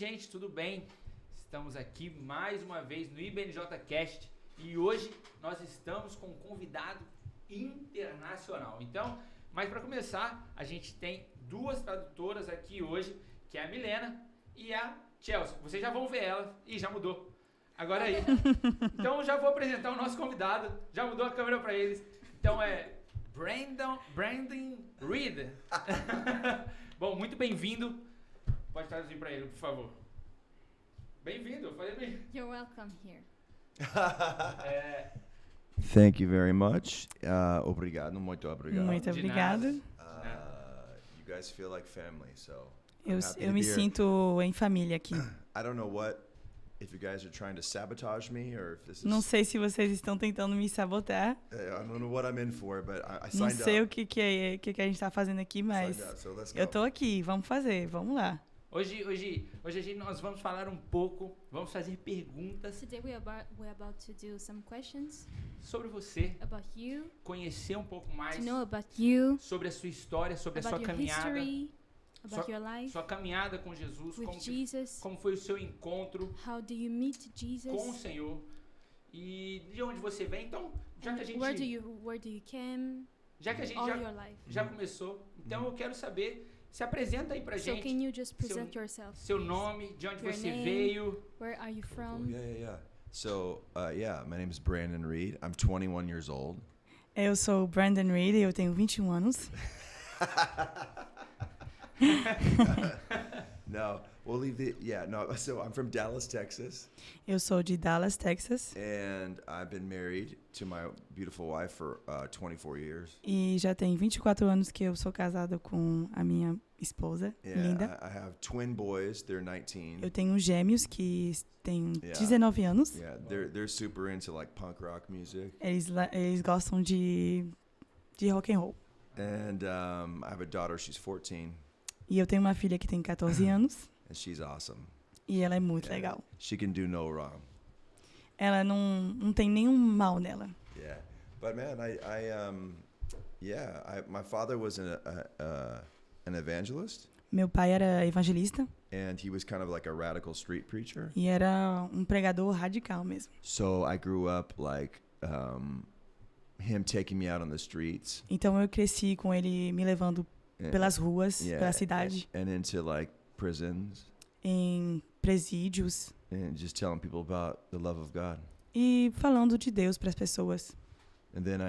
Gente, tudo bem? Estamos aqui mais uma vez no IBNJ Cast e hoje nós estamos com um convidado internacional. Então, mas para começar, a gente tem duas tradutoras aqui hoje, que é a Milena e a Chelsea. Vocês já vão ver ela. Ih, já mudou. Agora aí. Então, já vou apresentar o nosso convidado. Já mudou a câmera para eles. Então, é Brandin Reed. Bom, muito bem-vindo. Pode traduzir para ele, por favor. Bem-vindo, eu falei bem. You're welcome here. Thank you very much. Obrigado, muito obrigado. Muito obrigado. You guys feel like family, so Eu me sinto em família aqui. I don't know if you guys are trying to sabotage me or if this is. Não sei se vocês estão tentando me sabotar. I don't know what I'm in for, but I signed up. Não sei o que a gente está fazendo aqui, mas eu tô aqui. Vamos fazer, vamos lá. Hoje nós vamos falar um pouco, vamos fazer perguntas. Today we're about to do some questions sobre você, about you, conhecer um pouco mais to know about you, sobre a sua história, sobre a sua about your caminhada, history, about your life, sua caminhada com Jesus, with Jesus, como foi o seu encontro how do you meet Jesus, com o Senhor e de onde você vem. Então, já que a gente where do you came, all your life. já começou, então eu quero saber. Se apresenta aí pra gente. So can you just present yourself? Seu nome, de onde Your você name, veio. Where are you from? Yeah. So, my name is Brandin Reed. I'm 21 years old. Eu sou Brandin Reed e eu tenho 21 anos. No, we'll leave so I'm from Dallas, Texas. Eu sou de Dallas, Texas. And I've been married to my beautiful wife for 24 years. E já tem 24 anos que eu sou casado com a minha esposa, linda. I have twin boys, they're 19. Eu tenho gêmeos que têm 19 anos. Yeah, they're super into like punk rock music. Eles gostam de rock and roll. And I have a daughter, she's 14. E eu tenho uma filha que tem 14 anos. And she's awesome. E ela é muito legal. She can do no wrong. Ela não tem nenhum mal nela. Yeah, but man, my father was an evangelist. Meu pai era evangelista. And he was kind of like a radical street preacher. E era um pregador radical mesmo. So I grew up like him taking me out on the streets. Então eu cresci com ele me levando pelas ruas, pela cidade. And into like prisons. Em presídios. And just telling people about the love of God. E falando de Deus para as pessoas. And then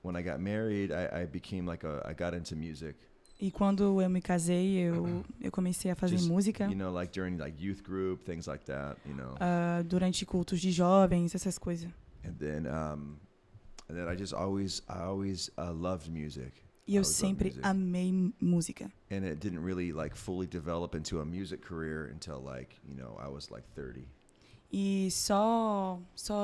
when I got married, I became I got into music. E quando eu me casei, eu comecei a fazer música. You know, like during like youth group, things like that, you know. Durante cultos de jovens, essas coisas. And then I just always loved music. E eu sempre amei música. And it didn't really like fully develop into a music career until I was like 30. E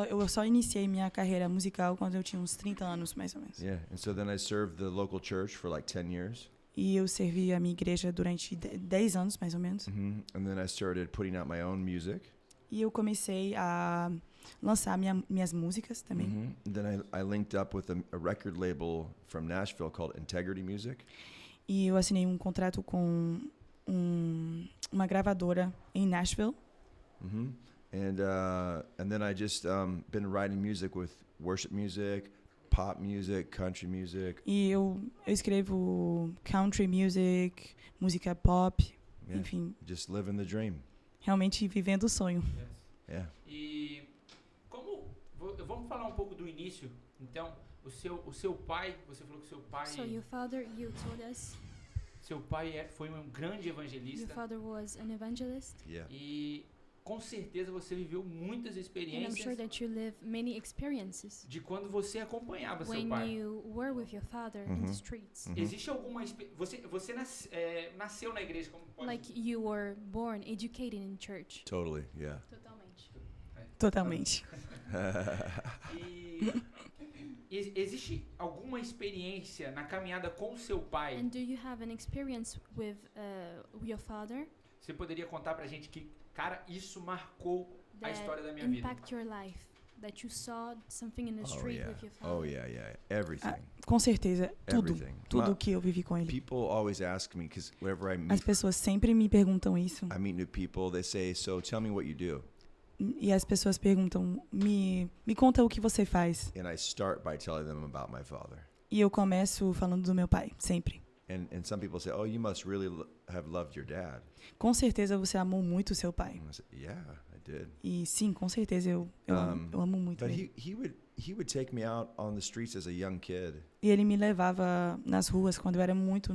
eu só iniciei minha carreira musical quando eu tinha uns 30 anos, mais ou menos. Yeah, and so then I served the local church for like 10 years. E eu servi a minha igreja durante 10 anos, mais ou menos. And then I started putting out my own music. E eu comecei a lançar minhas músicas também. And then I linked up with a record label from Nashville called Integrity Music. E eu assinei um contrato com uma gravadora em Nashville. And then I just been writing music with worship music, pop music, country music. E eu escrevo country music, música pop, enfim. Just living the dream. Realmente vivendo o sonho. Yeah. E vamos falar um pouco do início. Então, o seu pai, você falou que seu pai. So your father, you told us. Seu pai foi um grande evangelista. Your father was an evangelist. Yeah. E com certeza você viveu muitas experiências. And I'm sure that you lived many experiences. De quando você acompanhava seu pai. When you were with your father in the streets. Existe alguma você nasceu na igreja como pode? Like you were born, educated in church. Totally, yeah. Totalmente. E existe alguma experiência na caminhada com seu pai? And do you have an experience with your father? Você poderia contar pra gente que, cara, isso marcou a história da minha vida. Impact your life. that you saw something in the Oh street yeah. with your father? Oh yeah. Everything. Com certeza, tudo. Everything. Tudo que eu vivi com ele. People always ask me because whenever I As meet, pessoas sempre me perguntam isso. I meet new people. They say, "So tell me what you do," E as pessoas perguntam, me conta o que você faz. and I start by telling them about my father. E eu começo falando do meu pai, sempre. And some people say, "Oh, you must really have loved your dad." Com certeza você amou muito seu pai. And I say, "Yeah, I did." E sim, com certeza eu amo muito But ele. he would take me out on the streets as a young kid. E ele me levava nas ruas quando eu era muito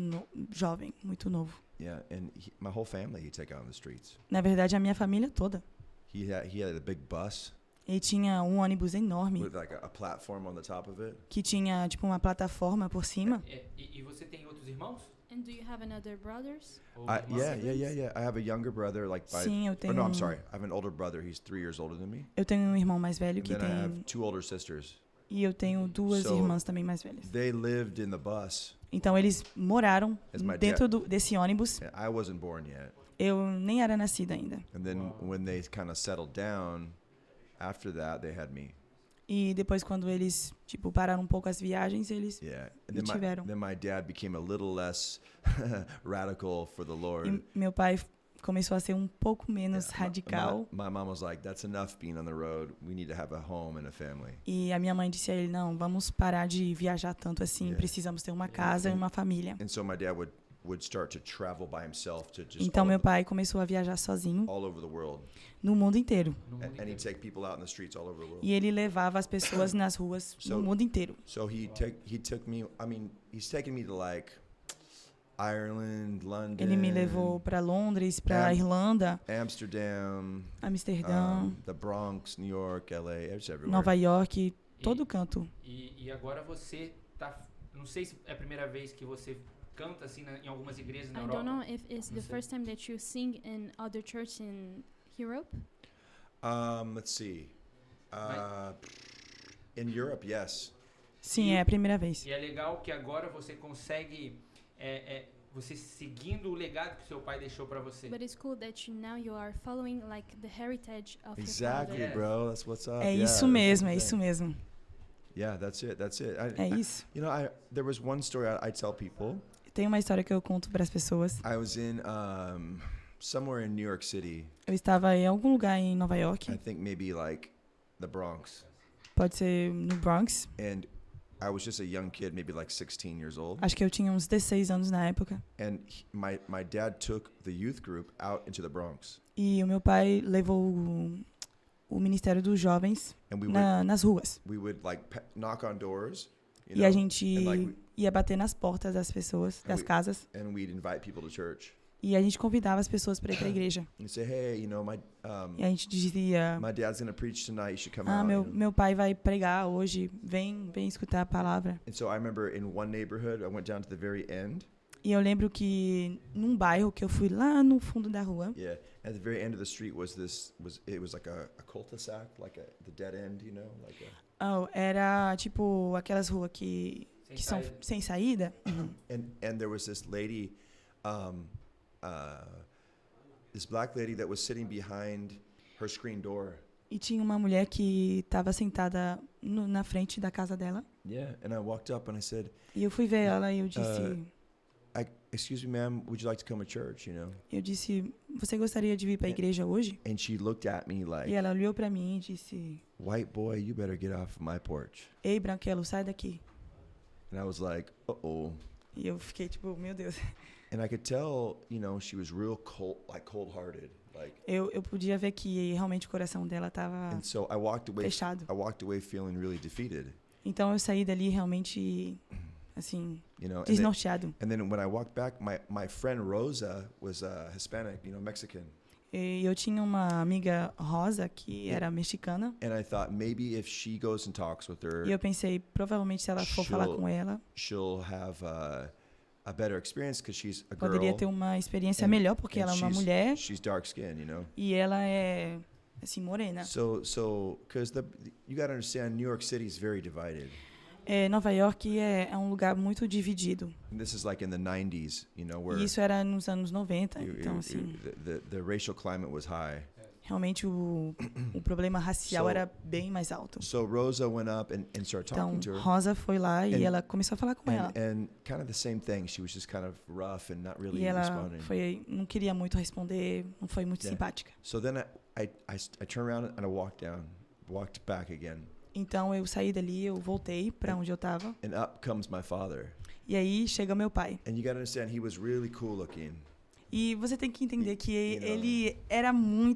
jovem, muito novo. Yeah, and my whole family he'd take out on the streets. Na verdade, a minha família toda. He had a big bus Ele tinha um ônibus enorme with like a platform on the top of it. que tinha tipo uma plataforma por cima. E você tem outros irmãos? And do you have another brothers? Ou Yeah. irmãs? I have a younger brother, like by. Sim, eu Or tenho. no, I'm sorry. I have an older brother. He's 3 years older than me. Eu tenho um irmão mais velho And que then I tem have 2 older sisters. e eu tenho duas So- irmãs também mais velhas. They lived in the bus. Então eles moraram As my dentro desse ônibus. And I wasn't born yet. Eu nem era nascida ainda. And then when they kind of settled down, after that they had me. E depois quando eles tipo pararam um pouco as viagens, eles Yeah. And Me tiveram. then my dad became a little less radical for the Lord. e meu pai começou a ser um pouco menos Yeah, radical. My mom was like, "That's enough being on the road. We need to have a home and a family." E a minha mãe disse a ele, não, vamos parar de viajar tanto assim, Yeah. precisamos ter uma casa e uma família. And so my dad would start to travel by himself to just Então meu pai começou a viajar sozinho all over the world. no mundo inteiro. No mundo And he'd inteiro. take people out in the streets all over the world. E ele levava as pessoas nas ruas So- no mundo inteiro. So he took me. I mean, he's taken me to like Ireland, London, Ele me levou para Londres, para Am- Irlanda, Amsterdam, Amsterdã, the Bronx, New York, LA, it's everywhere. Nova York, todo canto. E agora você tá. Não sei se é a primeira vez que você canta assim em algumas igrejas na I Europa. don't know if it's the Não sei. first time that you sing in other church in Europe. Let's see. In Europe, yes. Sim, é a primeira vez. E é legal que agora você consegue você seguindo o legado que seu pai deixou para você. But it's cool that now you are following like the heritage of Exactly, your father. Yes. bro. That's what's up. É Yeah, isso that's mesmo, the é thing. isso mesmo. Yeah, that's it. That's it. É isso. You know, there was one story I tell people. Tem uma história que eu conto para as pessoas. I was in somewhere in New York City. Eu estava em algum lugar em Nova I York, think maybe like the Bronx. pode ser no Bronx. And I was just a young kid, maybe like 16 years old. Acho que eu tinha uns 16 anos na época. And my dad took the youth group out into the Bronx. E o meu pai levou o Ministério dos Jovens And nas ruas. we would like knock on doors, you E a know, gente and like ia bater nas portas das pessoas, das casas. and we'd invite people to church. E a gente convidava as pessoas para ir para a igreja. And say, "Hey, you know, E a gente dizia, my dad's going to preach tonight. You should come out." meu, you know? meu pai vai pregar hoje, vem escutar a palavra. And so I remember in one neighborhood, I went down to the very end. E eu lembro que num bairro que eu fui lá no fundo da rua, Yeah, at the very end of the street was like a cul-de-sac, like the dead end, you know, like a. era tipo aquelas ruas que são saída. sem saída. And there was this lady, this black lady that was sitting behind her screen door. E tinha uma mulher que estava sentada na frente da casa dela. Yeah, and I walked up and I said, E eu fui ver ela e eu disse, "Excuse me, ma'am, would you like to come to church?" You know. você gostaria de vir para a igreja hoje? And she looked at me E like, ela olhou para mim e disse, "White boy, you better get off my porch." ei, branquelo, sai daqui. And I was like, "Uh-oh." E eu fiquei tipo, meu Deus. And I could tell, you know, she was real cold-hearted. Like, Eu podia ver que realmente o coração dela estava and so I walked fechado. away feeling really defeated, Então eu saí dali realmente, assim, you know. desnorteado. And then when I walked back, my friend Rosa was Hispanic, you know, Mexican. E eu tinha uma amiga Rosa que era mexicana. And I thought maybe if she goes and talks with her, E eu pensei, provavelmente se ela for falar com ela, she'll have a better experience because she's a girl. poderia ter uma experiência and- melhor, porque and ela é uma mulher She's dark skinned, you know. e ela é, assim, morena. So because you got to understand, New York City is very divided. Nova York é um lugar muito dividido. And this is like in the 90s, you know, where E isso era nos anos 90, então, assim, the racial climate was high. realmente o problema racial So- era bem mais alto. So Rosa went up and started Então, talking to her. Rosa foi lá e And- ela começou a falar com ela. And kind of the same thing. She was just kind of rough and not really E ela responding. não queria muito responder, não foi muito Yeah. simpática. So then I turned around and I walked back again. Então eu saí dali, eu voltei para onde eu estava. And up comes my father. E aí chega meu pai. And you got to understand, he was really cool looking. E você tem que entender que You know, ele era um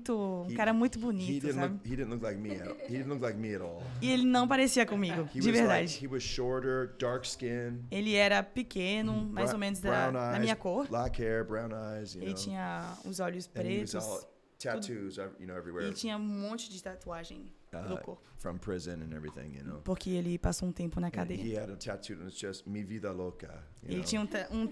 cara muito bonito, sabe? He didn't look like me. He didn't look like me at all. E ele não parecia comigo, He de was verdade. he was shorter, dark skin, Ele era pequeno, mais ou menos da minha cor. black hair, brown eyes, you Ele know. tinha os olhos And he was pretos all tattoos, everywhere. e tinha um monte de tatuagem pelo corpo. From prison and everything, you know. Porque ele passou um tempo na And he cadeia. had a tattoo and it's just "Mi vida loca." You Ele know? tinha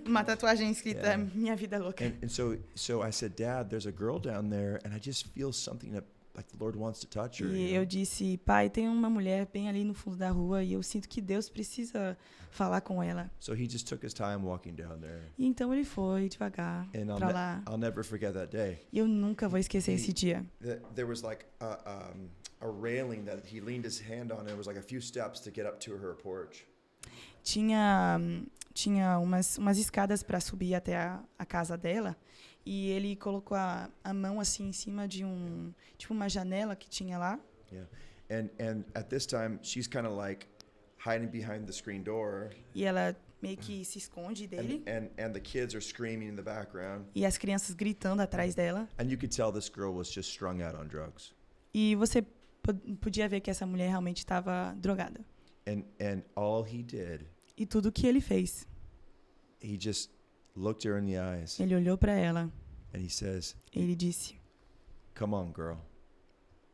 uma tatuagem escrita Yeah. Minha Vida Louca. And so I said, Dad, there's a girl down there, and I just feel something that like the Lord wants to touch her. E you know? eu disse, pai, tem uma mulher bem ali no fundo da rua e eu sinto que Deus precisa falar com ela. So he just took his time walking down there, E então ele foi devagar and pra lá. I'll never forget that day. E eu nunca vou esquecer esse dia. There was like a railing that he leaned his hand on, and it was like a few steps to get up to her porch. Tinha umas escadas para subir até a casa dela. E ele colocou a mão assim em cima de tipo uma janela que tinha lá. Yeah, and at this time, she's kind of like hiding behind the screen door, E ela meio que se esconde dele. and the kids are screaming in the background, E as crianças gritando atrás dela. and you could tell this girl was just strung out on drugs. E você podia ver que essa mulher realmente estava drogada. And all he did, E tudo que ele fez, he just looked her in the eyes, ele olhou para ela. and he says, Ele disse, "Come on, girl.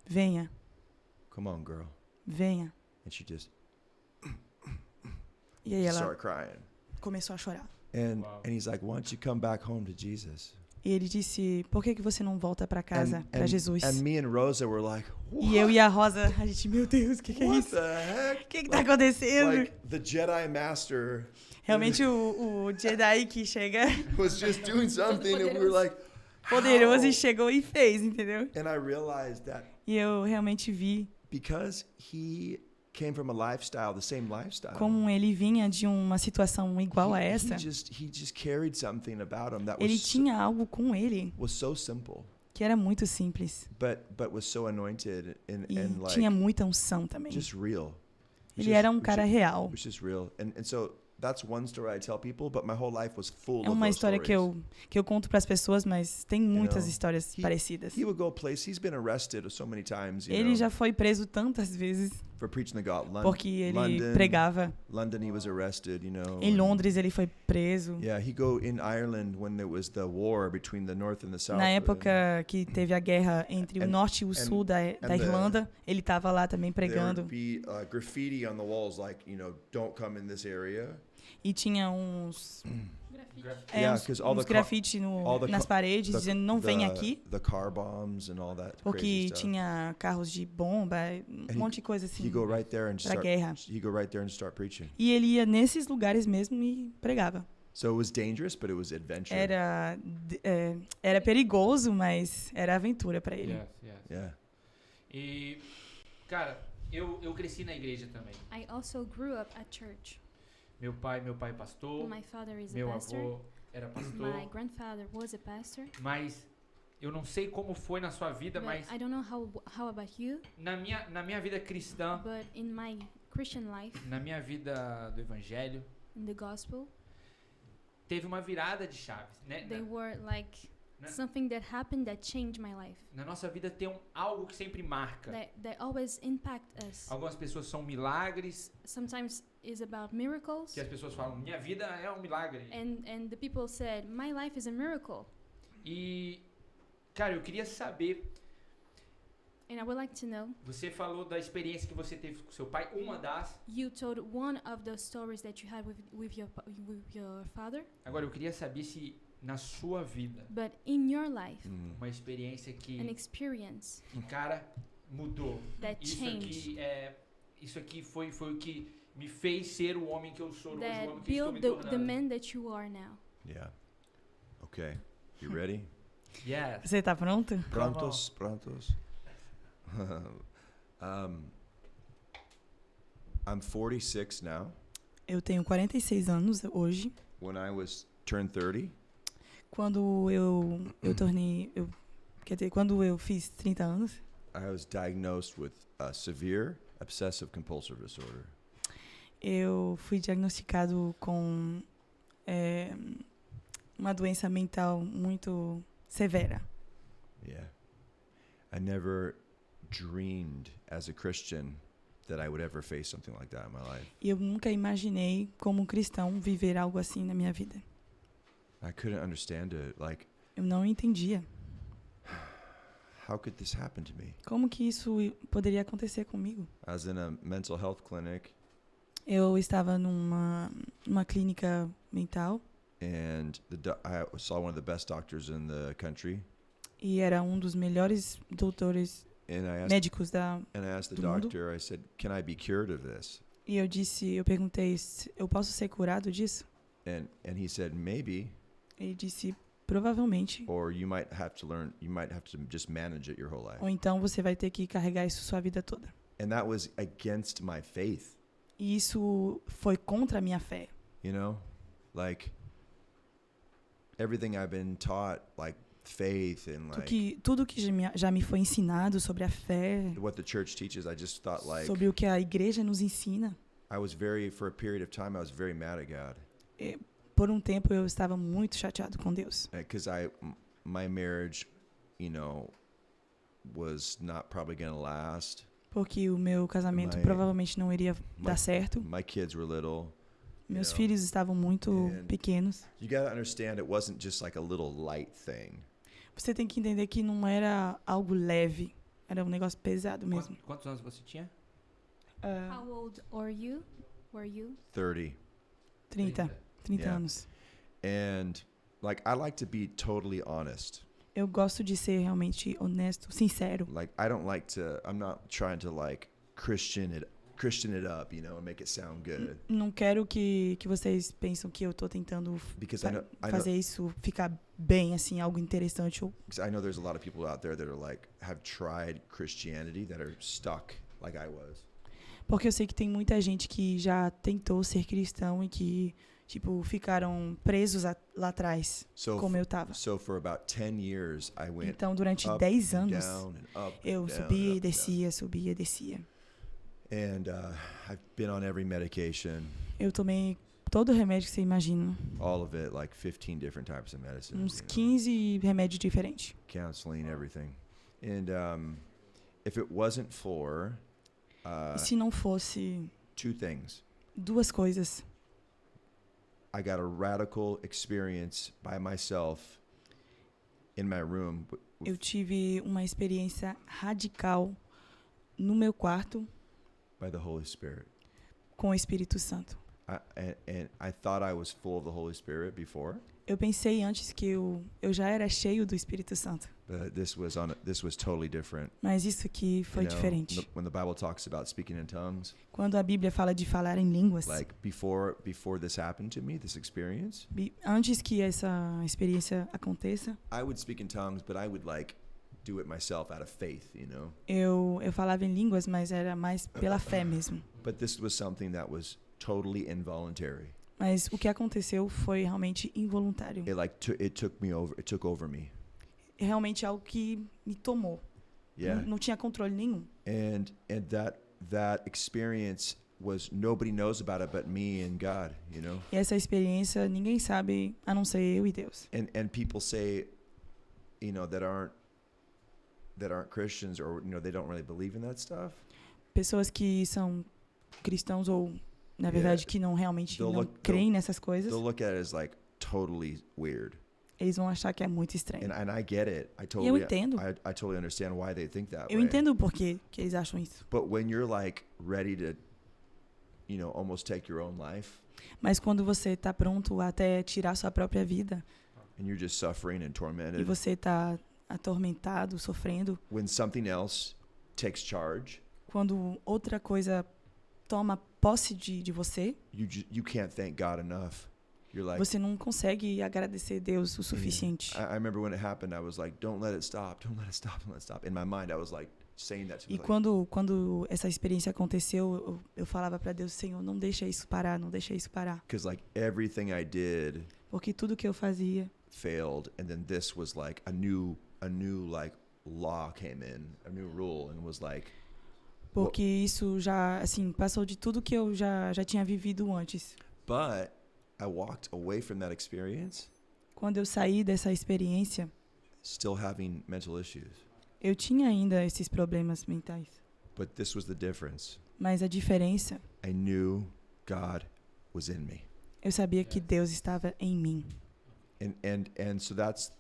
venha, Come on, girl." venha. And she just E aí ela started crying. começou a chorar. And Wow. and he's like, "Why don't you come back home to Jesus?" E ele disse, por que você não volta para casa, para Jesus? and me and Rosa were like, "What? E eu e a Rosa, a gente, meu Deus, o que é What isso? the heck?" O que tá acontecendo? Like the Jedi Master Realmente o Jedi que chega was just doing something, and we were like, poderoso "How?" e chegou e fez, entendeu? And I realized that E eu realmente vi because he came from a lifestyle, the same lifestyle. como ele vinha de uma situação igual a essa. He just carried something about him that Ele tinha algo com ele was so simple, que era muito simples. but was so anointed and E like tinha muita unção também. just real. Ele era um cara real. Which is real. And so that's one story I tell people, but my whole life was full É of uma those história que stories. eu conto para as pessoas, mas tem muitas know, histórias parecidas. He would go places. He's been arrested so many times, Ele já foi preso tantas vezes for preaching the gospel. porque ele London, pregava. London, he was arrested, Em Londres ele foi preso. Yeah, he go in Ireland when there was the war between the north and the south. Na época que teve a guerra entre o And- norte e o sul da the- Irlanda, ele estava lá também There pregando. would be graffiti on the walls, like, don't come in this area. E tinha uns Yeah, 'cause all uns the car- grafite all the nas ca- paredes the- dizendo não vem aqui, The car bombs and all that crazy porque stuff. tinha carros de bomba, um he- monte de coisa assim He go right there and pra start. guerra. He go right there and start preaching. E ele ia nesses lugares mesmo e pregava. So it was dangerous, but it was adventure. Era perigoso, mas era aventura para ele. Yes, yes. Yeah. E, cara, eu cresci na igreja também. I also grew up at church. Meu pai é pastor, My father is a meu pastor. avô era My pastor, grandfather was a pastor. mas eu não sei como foi na sua vida, But mas I don't know how about you, na minha vida cristã, but in my Christian life, na minha vida do evangelho, in the gospel, teve uma virada de chaves, né? they were like na, something that happened that changed my life. na nossa vida tem algo que sempre marca. That always impact us. Algumas pessoas são milagres, Sometimes is about miracles, que as pessoas falam, minha vida é um milagre. and the people said, my life is a miracle. E, cara, eu queria saber, And I would like to know, você falou da experiência que você teve com seu pai, uma das. you told one of the stories that you had with your father, Agora, eu queria saber se na sua vida, but in your life, uma experiência an que experience cara, mudou. that changed, Isso aqui foi o que me fez ser o homem que eu sou hoje, o homem that que estou me built the tornando. man that you are now. Yeah. Okay. You ready? Yes. Você tá pronto? Prontos. I'm 46 now. Eu tenho 46 anos hoje. When I turned 30, Quando quando eu fiz 30 anos, I was diagnosed with a severe obsessive compulsive disorder. eu fui diagnosticado com uma doença mental muito severa. Yeah. I never dreamed as a Christian that I would ever face something like that in my life. E eu nunca imaginei, como cristão, viver algo assim na minha vida. I couldn't understand it. Like, Eu não entendia. how could this happen to me? Como que isso poderia acontecer comigo? I was in a mental health clinic, Eu estava numa clínica mental and I saw one of the best doctors in the country, e era um dos melhores doutores and I médicos asked the do mundo. doctor, I said, "Can I be cured of this?" E eu perguntei, eu posso ser curado disso? And he said, "Maybe, Ele disse, provavelmente. or you might have to just manage it your whole life." Ou então você vai ter que carregar isso sua vida toda. And that was against my faith, E isso foi contra a minha fé. you know? Like, everything I've been taught, like faith and like Tudo que já me foi ensinado sobre a fé, what the church teaches, I just thought like sobre o que a igreja nos ensina. for a period of time, I was very mad at God. Por um tempo eu estava muito chateado com Deus. Because my marriage, you know, was not probably going to last. Porque o meu casamento provavelmente não iria dar certo. My kids were little. Meus filhos estavam muito pequenos. You got to understand, it wasn't just like a little light thing. Você tem que entender que não era algo leve. Era um negócio pesado mesmo. Quantos anos você tinha? How old were you? 30 Yeah. anos. And like, I like to be totally honest. Eu gosto de ser realmente honesto, sincero. Like, I'm not trying to like Christian it up, you know, and make it sound good. Não quero que vocês pensem que eu tô tentando Because I know fazer isso ficar bem, assim, algo interessante. because I know there's a lot of people out there that are like, have tried Christianity that are stuck like I was. Porque eu sei que tem muita gente que já tentou ser cristão e que, tipo, ficaram presos lá atrás, como eu tava. So for about 10 years, I went Então, durante up 10 and anos, down and up eu and down subia and e up and descia, subia e descia. down. And I've been on every medication, Eu tomei todo o remédio que você imagina. all of it, like 15 different types of medicines, Uns you know, 15 remédios diferentes. counseling, everything. And if it wasn't for E se não fosse two things, duas coisas. I got a radical experience by myself in my room Eu tive uma experiência radical no meu quarto by the Holy Spirit. com o Espírito Santo. And I thought I was full of the Holy Spirit before, Eu pensei antes que eu já era cheio do Espírito Santo. but this was totally different. Mas isso aqui foi You know, diferente. when the Bible talks about speaking in tongues, Quando a Bíblia fala de falar em línguas, like before this happened to me, this experience, antes que essa experiência aconteça, I would speak in tongues, but I would like do it myself out of faith, you know. eu falava em línguas, mas era mais pela fé mesmo. But this was something that was totally involuntary. Mas o que aconteceu foi realmente involuntário. It took over me. Realmente algo que me tomou. Yeah. Não tinha controle nenhum. And that experience was, nobody knows about it but me and God, you know. E essa experiência ninguém sabe a não ser eu e Deus. And people say, you know, that aren't Christians, or you know, they don't really believe in that stuff. Pessoas que são cristãos ou na verdade que não realmente não creem nessas coisas, They'll look at it as like totally weird. eles vão achar que é muito estranho. And I get it. E eu entendo. I totally understand why they think that Eu way. entendo o porquê que eles acham isso. But when you're like ready to, you know, almost take your own life, Mas quando você está pronto até tirar sua própria vida and you're just suffering and e tormented, você está atormentado, sofrendo, when something else takes charge, quando outra coisa toma posse de você, you can't thank God enough. you're like, você não consegue agradecer Deus o suficiente. I remember when it happened, I was like, don't let it stop, don't let it stop, don't let it stop. In my mind, I was like saying that to E me. quando essa experiência aconteceu, eu falava para Deus, Senhor, não deixa isso parar, não deixa isso parar. Because like everything I did Porque tudo que eu fazia failed, and then this was like a new like law came in, a new rule, and was like, porque isso já, assim, passou de tudo que eu já tinha vivido antes. but I walked away from that experience Quando eu saí dessa experiência, still having mental issues. eu tinha ainda esses problemas mentais. But this was the difference. Mas a diferença, I knew God was in me. eu sabia que Deus estava em mim. And so that's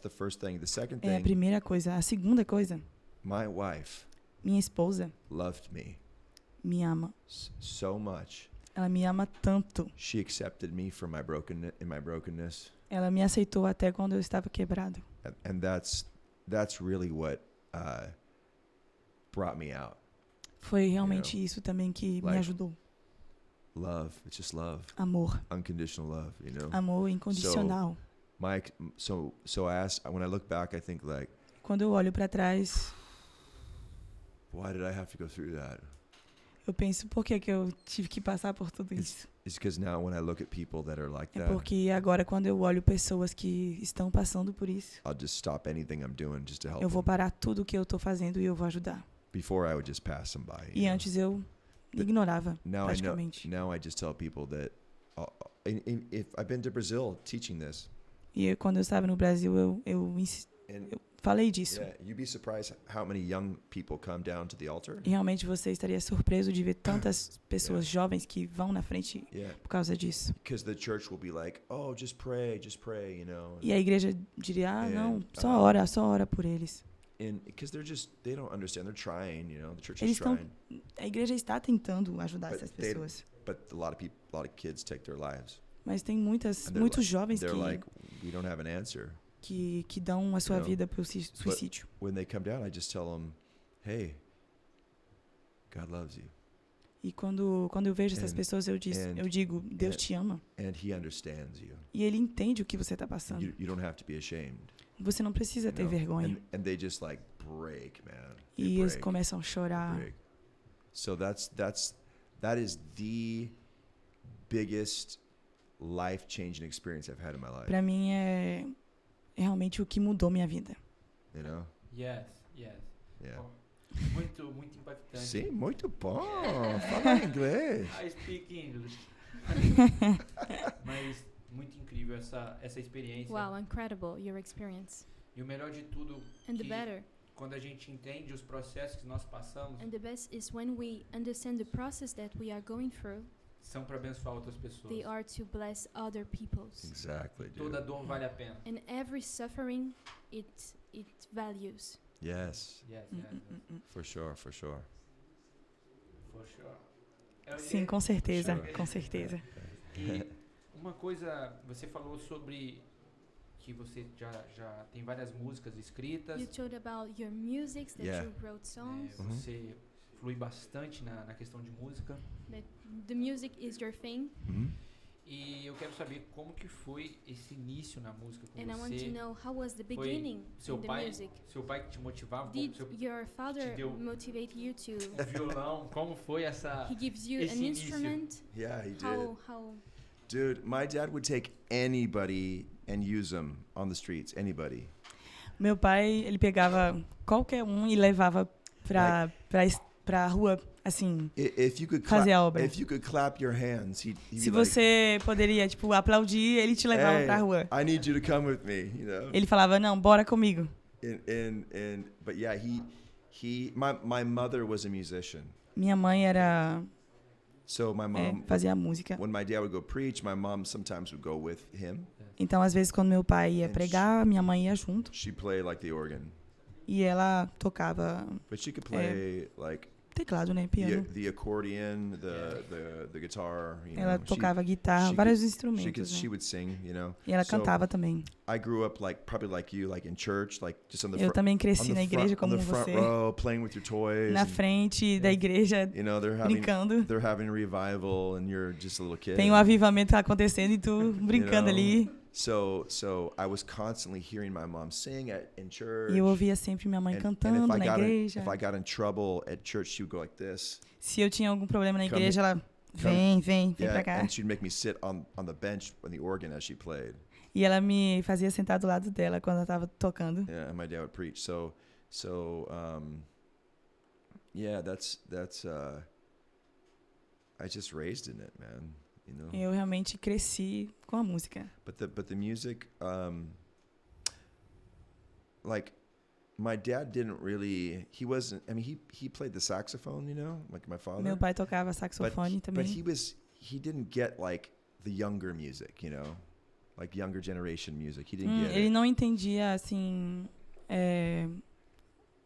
the first thing. The second É a thing, primeira coisa. A segunda coisa, my wife minha esposa loved me me ama. so much. Ela me ama tanto. She accepted me for my brokenness. Ela me aceitou até quando eu estava quebrado. And that's really what brought me out. Foi realmente isso também que me like- ajudou. Love, it's just love, Amor. unconditional love, you know. Amor incondicional. So I asked, when I look back, I think like, Quando eu olho para trás, why did I have to go through that? eu penso, por que eu tive que passar por tudo isso? It's because now when I look at people that are like É that, porque agora quando eu olho pessoas que estão passando por isso, I'll just stop anything I'm doing just to help eu vou them. parar tudo que eu estou fazendo e eu vou ajudar. Before I would just pass them by. E antes eu ignorava, Now praticamente. Now I just tell people that if I've been to Brazil teaching this, E quando eu estava no Brasil, eu and falei disso. yeah, you'd be surprised how many young people come down to the altar. E realmente você estaria surpreso de ver tantas pessoas jovens que vão na frente Yeah, por causa disso. because the church will be like, oh, just pray, you know. E a igreja diria, não, And, só ora por eles. And because they don't understand, they're trying, you know, the church Eles is trying, A igreja está tentando ajudar But essas they- pessoas. but a lot of kids take their lives. Mas tem And muitos jovens they're like, we don't have an answer. que dão a sua You know, vida para o suicídio. When they come down, I just tell them, hey, God loves you, E quando eu vejo essas And- pessoas, eu digo, Deus and- te ama. and He understands you. E Ele entende o que você está passando. You don't have to be ashamed. Você não precisa you ter know? vergonha. And they just like break, man. They E eles break, começam a chorar. break. So that is the biggest life-changing experience I've had in my life. Para mim é realmente o que mudou minha vida. You know? Yes. Yeah. Muito impactante. Sim, muito bom. Fala inglês. I speak English. Mas muito incrível essa experiência. Wow, incredible your experience. E o melhor de tudo, And the que better, quando a gente entende os processos que nós passamos, and the best is when we understand the process that we are going through, são para abençoar outras pessoas. they are to bless other peoples. Exactly, dude. Toda dor vale a pena. And every suffering, it values. Yes, Yes. for sure. For sure. Sim, com certeza, Sure. com certeza. E uma coisa, você falou sobre que você já tem várias músicas escritas. You told about your music, that Yeah. you wrote songs, Você flui bastante na questão de música. that the music is your thing. Mhm. E eu quero saber como que foi esse início na música com And I want to você. know how was the Foi beginning seu in the pai, music. seu pai que te motivava, Did seu your father deu- motivate you to? o violão, como foi essa? He gives you esse an início. instrument. Yeah, he did. How? Dude, my dad would take anybody and use them on the streets. Anybody. Meu pai, ele pegava qualquer um e levava pra rua, assim, If you could fazer a obra. if you could clap your hands, he'd Se be like, você poderia, tipo, aplaudir, ele te levava hey, pra rua. I need you to come with me, you know. Ele falava, não, bora comigo. But yeah, my mother was a musician. Minha mãe era, So my mom, fazia música. when my dad would go preach, my mom sometimes would go with him. Então, às vezes, quando meu pai ia And pregar, minha mãe ia junto. She'd play like the organ, E ela tocava, but she could play like teclado, né? Piano. the accordion, the guitar. You Ela know, tocava guitarra, she vários she instrumentos, né? would sing, you know. E ela So, cantava também. I grew up probably like you, like in church, like just on the Eu também on cresci the na igreja front, on como the front você, row, playing with your toys. na and, frente da igreja, you know, brincando. they're having revival, and you're just a little kid. Tem um avivamento acontecendo e tu brincando ali. So I was constantly hearing my mom sing in church. E eu ouvia sempre minha mãe And cantando na igreja. if I got in trouble at church, she would go like this. Se eu tinha algum problema na Come igreja, ela vem pra cá. And she'd make me sit on the bench on the organ as she played. E ela me fazia sentar do lado dela quando ela estava tocando. Yeah, and my dad would preach. So yeah, that's I just raised in it, man. You know. Eu realmente cresci com a música. But the music, like my dad didn't really. He wasn't. I mean, he played the saxophone, you know, like my father. Meu pai tocava saxofone também. But he didn't get like the younger music, you know, like younger generation music. He didn't get Ele it. não entendia assim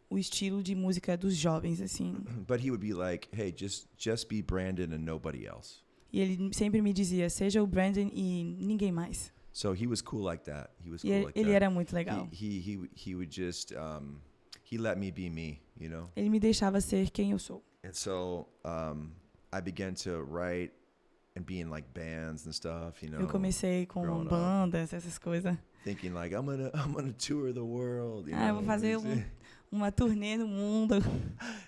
o estilo de música dos jovens assim. But he would be like, "Hey, just be Brandin and nobody else." E ele sempre me dizia, seja o Brandin e ninguém mais. So he was cool like that. He was E cool like ele that. era muito legal. He would just he let me be me, you know. Ele me deixava ser quem eu sou. And so I began to write and be in like bands and stuff, you know. Eu comecei com growing up. bandas, essas coisas. Thinking like I'm gonna tour the world, you Eu know. vou fazer uma turnê no mundo.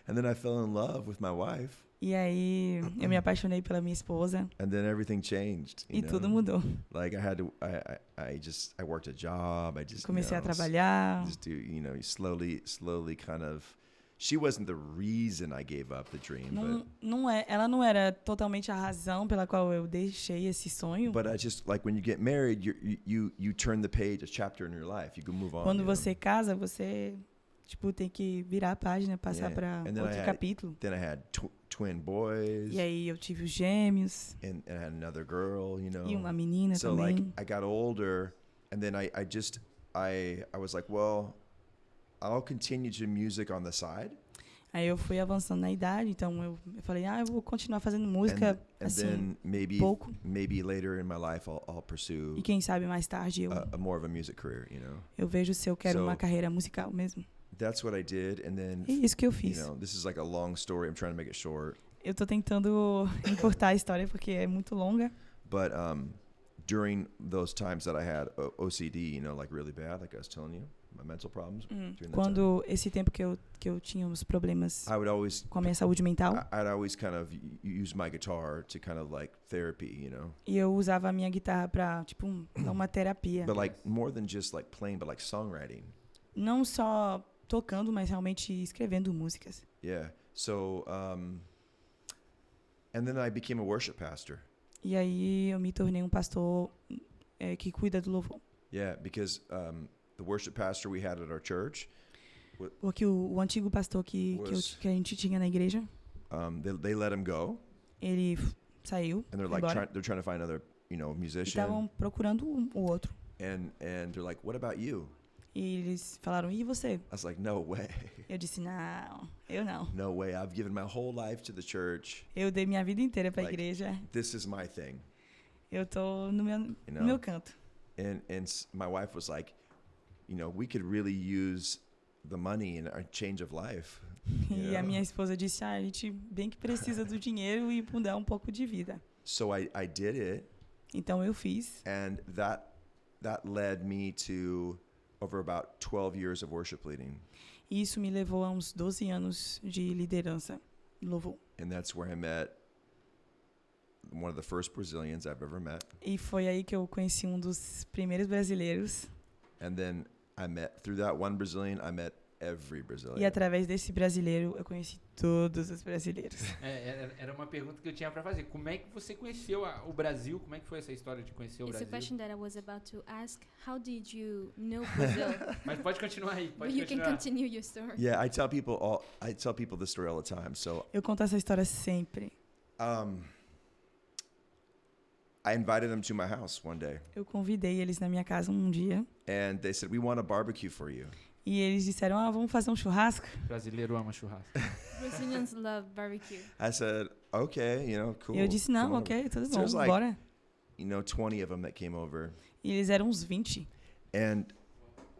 And then I fell in love with my wife. E aí eu me apaixonei pela minha esposa. And then everything changed. E tudo mudou. Like I worked a job. I just Comecei a trabalhar. Just do, you know, slowly kind of. She wasn't the reason I gave up the dream, Ela não era totalmente a razão pela qual eu deixei esse sonho. but I just like when you get married, you turn the page, a chapter in your life. You can move on. Quando você casa, você tem que virar a página, passar para outro capítulo. Then I had twin boys. E aí eu tive os gêmeos. And I had another girl, you know. E uma menina so também. Like I got older, and then I was like, well, I'll continue to music on the side. Aí eu fui avançando na idade, então eu falei, eu vou continuar fazendo música and assim, then pouco. Maybe later in my life I'll pursue E quem sabe mais tarde a more of a music career, you know. Eu vejo se eu quero uma carreira musical mesmo. That's what I did, and then é isso que eu fiz. You know, this is like a long story. I'm trying to make it short. Eu tô tentando encurtar a história porque é muito longa. But during those times that I had OCD, you know, like really bad, like I was telling you, my mental problems. Quando esse tempo que eu tinha os problemas com a minha saúde mental. I'd always kind of use my guitar to kind of like therapy, you know. E eu usava a minha guitarra para dar uma terapia. But like more than just like playing, but like songwriting. Não só tocando, mas realmente escrevendo músicas. Yeah. So and then I became a worship pastor. E aí eu me tornei um pastor que cuida do louvor. Yeah, because the worship pastor we had at our church. Porque o antigo pastor que a gente tinha na igreja. They let him go. Ele saiu. And they're like they're trying to find another, you know, musician. Estavam procurando o outro. And they're like, what about you? E eles falaram, e você? I was like, no way. Eu disse, não, eu não. No way. I've given my whole life to the church. Eu dei minha vida inteira para a igreja. This is my thing. Eu tô no meu canto. And my wife was like, you know, we could really use the money in our change of life. E a minha esposa disse, a gente bem que precisa do dinheiro e mudar um pouco de vida. So I did it. Então eu fiz. And that led me to over about 12 years of worship leading. E isso me levou a uns 12 anos de liderança no louvor. And that's where I met one of the first Brazilians I've ever met. E foi aí que eu conheci um dos primeiros brasileiros. And then through that one Brazilian, I met every Brazilian. E através desse brasileiro, eu conheci todos os brasileiros. Era uma pergunta que eu tinha para fazer. Como é que você conheceu o Brasil? Como é que foi essa história de conhecer o Brasil? It's a question that I was about to ask. How did you know Brazil? Mas pode continuar aí, pode continuar. You can continue your story. Yeah, I tell people this story all the time. So eu conto essa história sempre. I invited them to my house one day. Eu convidei eles na minha casa um dia. And they said, "We want a barbecue for you." E eles disseram, vamos fazer um churrasco. O brasileiro ama churrasco. Brazilians love barbecue. I said, okay, cool. E eu disse, não, come on ok, tudo So bom, there's like- bora. over. 20 of them that came over. E eles eram uns 20. And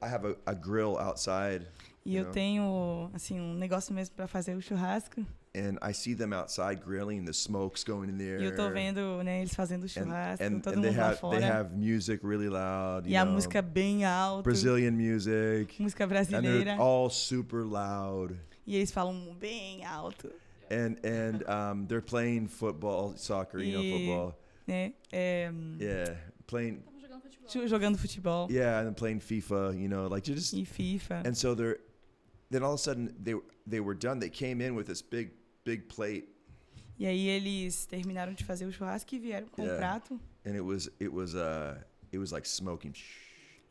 I have a grill outside. E eu tenho, assim, um negócio mesmo para fazer o churrasco. And I see them outside grilling, the smoke's going in there. E eu tô vendo, né, eles fazendo o churrasco, and todo they mundo lá have fora. they have music really loud. E a música bem alta, Brazilian music. música And brasileira. they're all super loud. E eles falam bem alto. And they're playing football, soccer, football. Né? Yeah, playing. Jogando futebol. Yeah, and then playing FIFA. Like just. E FIFA. And so then all of a sudden they were done. They came in with this big plate. E aí eles terminaram de fazer o churrasco e vieram com o prato. And it was like smoking.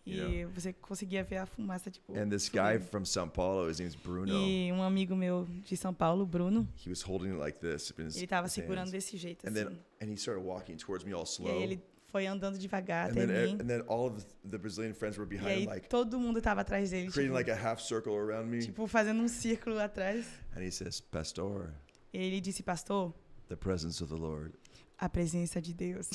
E você conseguia ver a fumaça, tipo. And this guy from São Paulo, his name's Bruno. E um amigo meu de São Paulo, Bruno, He was holding it like this. ele tava segurando desse jeito, And assim. then he started walking towards me all E slow. aí ele foi andando devagar And até then, mim. and then all of the Brazilian friends were E behind aí him, like todo mundo tava atrás dele, creating tipo, like a half circle around me. tipo, fazendo um círculo atrás. And he says, Pastor, E ele disse, pastor, the presence of the Lord. a presença de Deus.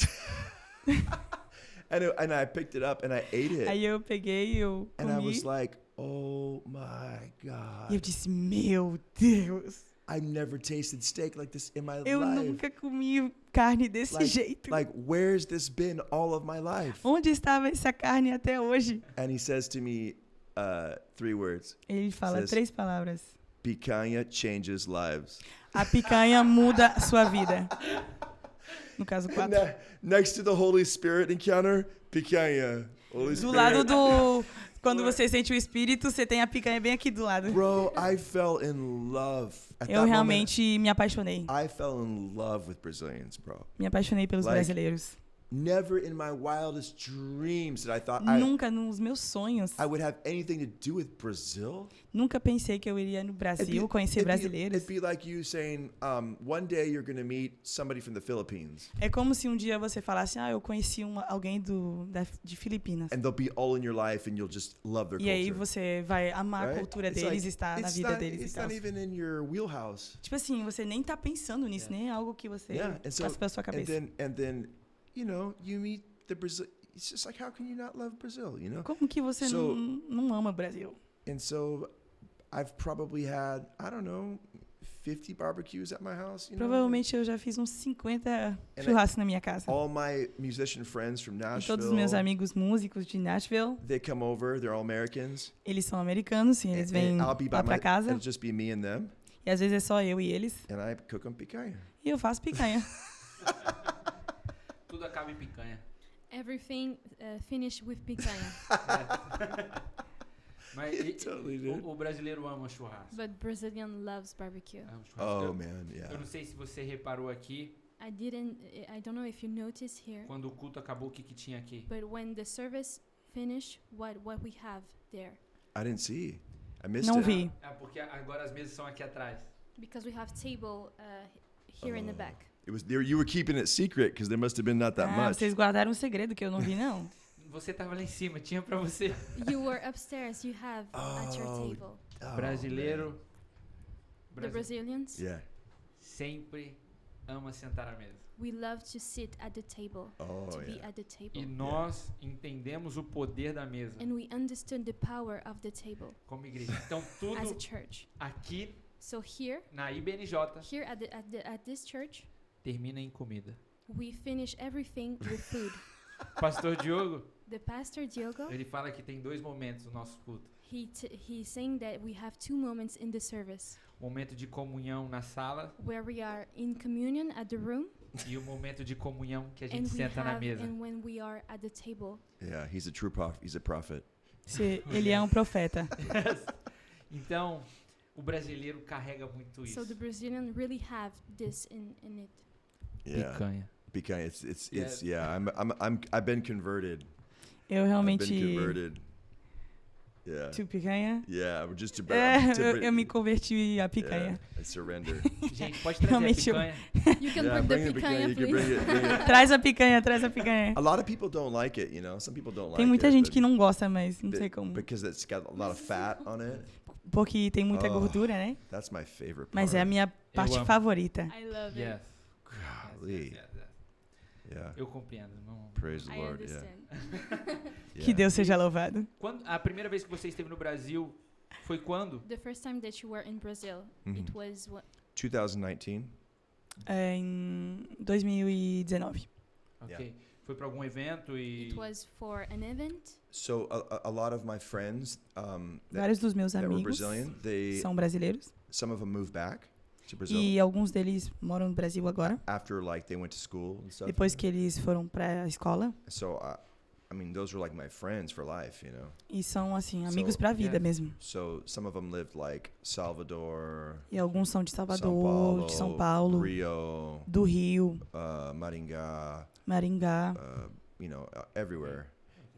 And I picked it up and I ate it. Aí eu peguei e eu And I comi. was like, oh my E eu God. disse, meu Deus, I've never tasted steak like this in my eu life. nunca comi carne desse Like- jeito. Like, where's this been all of my life? Onde estava essa carne até hoje? And he says to me, 3 words. Ele fala Says- 3 palavras. Picanha changes lives. A picanha muda a sua vida. No caso, 4. Next to the Holy Spirit encounter, picanha. Holy Do Spirit. lado do... Quando você sente o Espírito, você tem a picanha bem aqui do lado. Bro, I fell in love. At Eu that realmente me apaixonei. moment, I fell in love with Brazilians, bro. Me apaixonei pelos Like, brasileiros. Never in my wildest dreams did I thought Nunca nos meus sonhos. I would have anything to do with Brazil. Nunca pensei que eu iria no Brasil conhecer brasileiros. It'd be like you saying, one day you're going to meet somebody from the Philippines. É como se um dia você falasse, eu conheci alguém de Filipinas. And they'll be all in your life and you'll just love their E aí culture. você vai amar a Right? cultura It's deles, like- estar na it's vida not- deles e It's tal. not even in your wheelhouse. Tipo assim, você nem tá pensando nisso, nem é algo que você Yeah, and so passa pela sua and cabeça. then you meet the Brazil. It's just like, how can you not love Brazil? Como que você So- não ama o Brasil? And so I've probably had, I don't know, 50 barbecues at my house. Provavelmente eu já fiz uns 50 And churrascos na minha casa. All my musician friends from E Nashville, todos os meus amigos músicos de Nashville, they come over. They're all Americans. eles são americanos e eles vêm I'll be lá pra casa. It'll just be me and them. E às vezes é só eu e eles. And I cook them picanha. E eu faço picanha. Tudo acaba em picanha. Everything finished with picanha. Mas Totally, dude. o brasileiro ama churrasco. But Brazilian loves barbecue. Ama churrasco. Oh man, yeah. Eu não sei se você reparou aqui, I don't know if you noticed here, quando o culto acabou, o que tinha aqui? but when the service finished, what we have there? I didn't see. I missed Não it. vi. Porque agora as mesas são aqui atrás. Because we have table here in the back. It was there. You were keeping it secret because there must have been not that much. Vocês guardaram um segredo que eu não vi, não. Você tava lá em cima, tinha pra você. You were upstairs, you have at your Oh, table. Oh, Brasileiro The Brazilians, man. Yeah. sempre ama sentar à mesa. we love to sit at the table, Oh to be yeah. at the table. E nós entendemos o poder da mesa And we understood the power of the table como igreja. Então as a tudo church. aqui So here na IBNJ here at this church, termina em comida. we finish everything with food. Pastor Diogo, The pastor Diogo, ele fala que tem 2 momentos no nosso culto. he's saying that we have 2 moments in the service Momento de comunhão na sala where we are in communion at the room, e o momento de comunhão que a and gente we senta na have mesa. and when we are at the table. Yeah. He's a true prophet. He's a prophet. Ele é um profeta. Então, o brasileiro carrega muito isso. So the Brazilian really have this in it. Yeah. Picanha. Picanha. It's yeah. I've been converted. Eu I've been realmente converted. Yeah. To picanha. Yeah, just to Eu me converti a picanha. I surrender. Gente, pode trazer a Realmente picanha. You can Yeah, bring the bring the picanha, picanha. You can please. bring it. Traz a picanha, traz a picanha. A lot of people don't like it, you know. Some people don't like Tem muita it. gente but que não gosta, mas não sei como. because it's got a lot of fat on it. Porque tem muita Oh. gordura, né? That's my favorite part. Mas é a minha parte amo. favorita. I love Yes. it. Golly. Yes. Yeah. Eu compreendo. Não. Praise the I Lord. Yeah. understand. Que Yeah. Deus seja louvado. Quando, a primeira vez que você esteve no Brasil foi quando? The first time that you were in Brazil, it was what? 2019. Em 2019. Ok. Yeah. Foi para algum evento e... It was for an event. So a lot of my friends Vários dos meus that were amigos Brazilian, they são brasileiros. some of them moved back to Brazil E alguns deles moram no Brasil agora. after like they went to school and stuff. Depois que eles foram pra escola. So I mean, those were like my friends for life, you know. E são, assim, So, amigos pra vida yeah. mesmo. So some of them lived like Salvador, E alguns são de São Salvador, Paulo, de São Paulo, Rio, do Rio, Maringá, Maringá, you know, everywhere.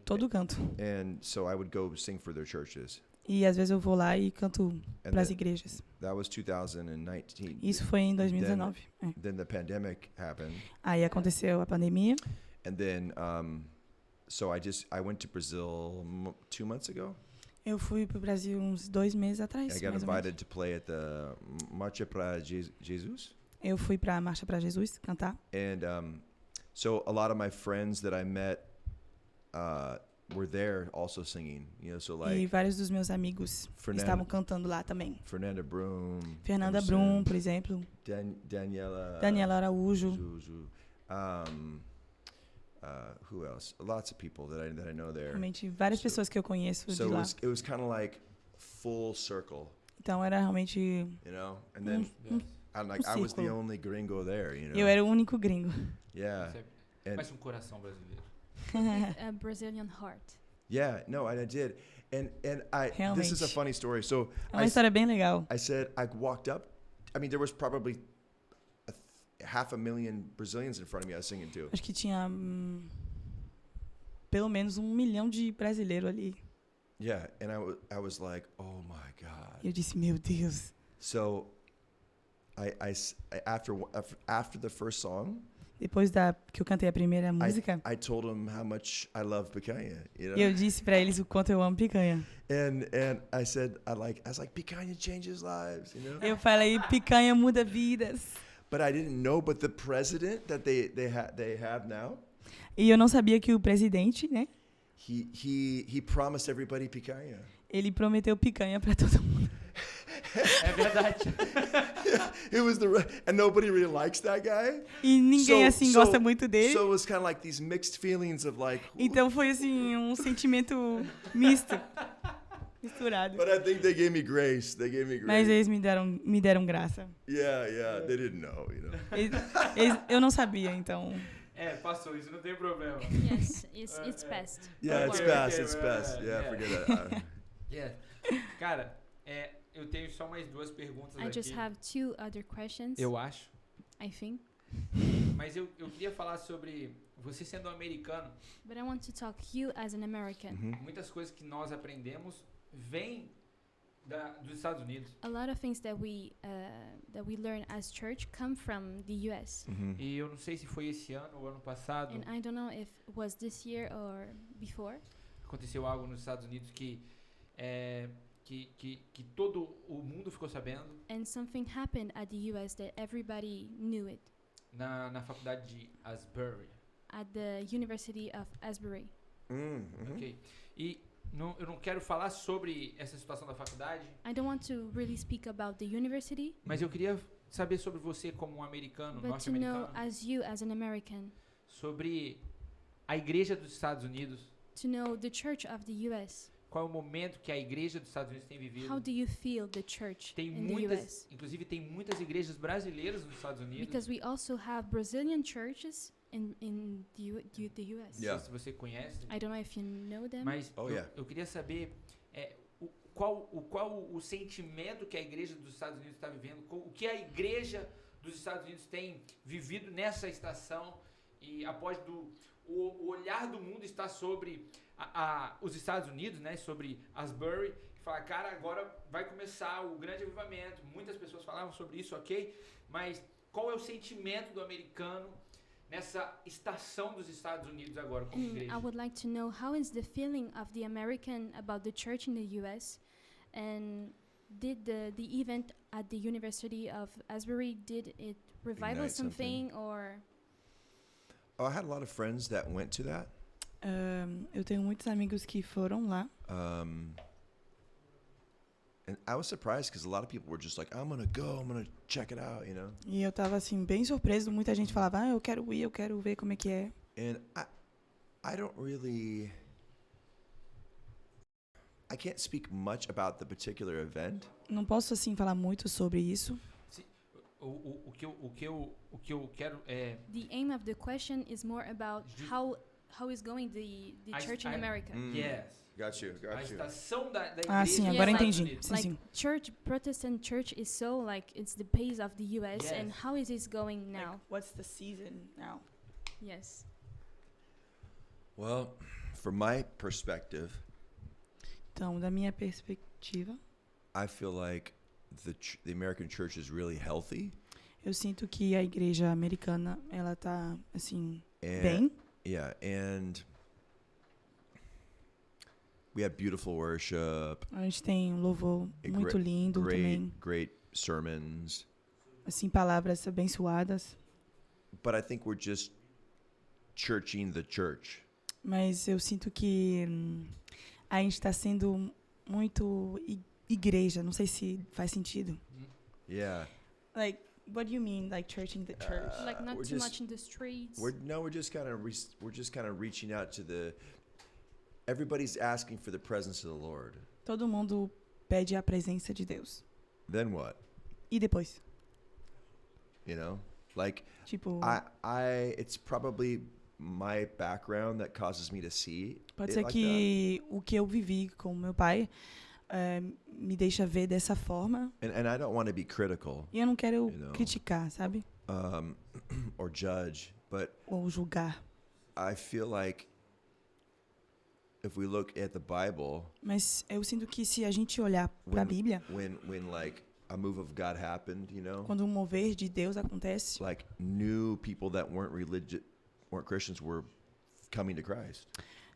todo canto. And so I would go sing for their churches. E às vezes eu vou lá e canto And pras that, igrejas. that was 2019. Isso foi em 2019. Then the pandemic happened. Aí aconteceu a pandemia. And then, so I went to Brazil 2 months ago. Eu fui pro Brasil uns 2 meses atrás, I got mais ou menos. invited to play at the Marcha para Jesus. Eu fui pra Marcha pra Jesus cantar. And so a lot of my friends that I met were there also singing. You know, so E like vários dos meus amigos estavam cantando lá também. Fernanda Brum, Fernanda Emerson, Brum, por exemplo. Daniela Araújo. Who else? Lots of people that I know there. Realmente, várias So- pessoas que eu conheço de So lá. it was kind of like full circle, Então era realmente... you know. And then Yes. I was the círculo. only gringo there, you know. Eu era o único gringo. Yeah, and Parece um coração brasileiro. With a Brazilian heart. yeah, no, I did. And this is a Realmente. funny story. So É uma história bem legal. I said I walked up. I mean, there was probably 500,000 Brazilians in front of me I was singing to. Acho que tinha pelo menos 1 milhão de brasileiros ali. Yeah, and I was like, oh my God. E eu disse, meu Deus. So after the first song, Depois que eu cantei a primeira música, I told them how much I love picanha, you know. eu disse pra eles o quanto eu amo picanha. And I said I was like picanha changes lives, you know. Eu falei, picanha muda vidas. But I didn't know. But the president that they have now, E eu não sabia que o presidente, né? he promised everybody picanha. Ele prometeu picanha pra todo mundo. É verdade. It was and nobody really likes that guy. E ninguém assim gosta muito dele. So it was kind of like these mixed feelings of like. Então foi assim um sentimento misto, misturado. But I think they gave me grace. Mas eles me deram graça. Yeah. They didn't know, you know. Eu não sabia, então. Passou, isso não tem problema. Yes, it's past. Yeah, Don't it's worry. past. It's past. Yeah, forget that. Yes. Cara, eu tenho só mais 2 perguntas I just aqui. have 2 other questions, Eu acho. I think. Mas eu queria falar sobre você sendo um americano. But I want to talk you as an American. Muitas coisas que nós aprendemos vêm dos Estados Unidos. A lot of things that we learn as church come from the U.S. E eu não sei se foi esse ano ou ano passado. And I don't know if it was this year or before. Aconteceu algo nos Estados Unidos que todo o mundo ficou sabendo. And something happened at the U.S. that everybody knew it. Na faculdade de Asbury. At the University of Asbury. Ok. E eu não quero falar sobre essa situação da faculdade. I don't want to really speak about the university. Mas eu queria saber sobre você como um americano, But to know norte-americano. as you, as an American, Sobre a igreja dos Estados Unidos. to know the church of the U.S. Qual é o momento que a igreja dos Estados Unidos tem vivido? How do you feel the church Tem in the muitas, U.S.? inclusive tem muitas igrejas brasileiras nos Estados Unidos. Because we also have Brazilian churches in the U.S. Yeah. Não sei se você conhece, I don't know if you know them. mas Oh, yeah. eu queria saber qual o sentimento que a igreja dos Estados Unidos está vivendo, o que a igreja dos Estados Unidos tem vivido nessa estação e após o olhar do mundo está sobre os Estados Unidos, né, sobre Asbury, que fala, cara, agora vai começar o grande avivamento. Muitas pessoas falavam sobre isso, ok? Mas qual é o sentimento do americano nessa estação dos Estados Unidos agora como igreja? I would like to know how is the feeling of the American about the church in the U.S. and did the event at the University of Asbury, did it revival Ignite something or? Oh, I had a lot of friends that went to that. Eu tenho muitos amigos que foram lá. And I was surprised because a lot of people were just like, I'm going to check it out, you know? E eu tava assim bem surpreso, muita gente falava: "Ah, eu quero ir, eu quero ver como é que é". And I don't really, I can't speak much about the particular event. Não posso assim falar muito sobre isso. O que eu quero é... The aim of the question is more about how is going the church in America. Yes. Got you. A estação da igreja. Ah, sim, nos agora Estados entendi. Unidos. Sim, Like sim. Protestant church is so like it's the pace of the U.S. Yes. and how is it going now? Like, what's the season now? Yes. Well, from my perspective, Então, da minha perspectiva, I feel like the American church is really healthy. eu sinto que a igreja americana, ela tá assim And, bem. Yeah, and we have beautiful worship, A gente tem um louvor a muito lindo também, great sermons. assim, palavras abençoadas. But I think we're just churching the church. Mas eu sinto que a gente está sendo muito igreja. Não sei se faz sentido. Yeah. Like, what do you mean, like churching the church? Like not we're too just- much in the streets. We're just kind of reaching out to everybody's asking for the presence of the Lord. Todo mundo pede a presença de Deus. Then what? E depois? You know? Like Tipo, it's probably my background that causes me to see pode it ser like que o que eu vivi com meu pai me deixa ver dessa forma. that. And I don't want to be critical, E eu não quero You know. criticar, sabe? or judge, but Ou julgar. I feel like if we look at the Bible, Mas eu sinto que se a gente olhar para a Bíblia, when like a move of God happened, you know, quando um mover de Deus acontece, like new people that weren't Christians were coming to Christ.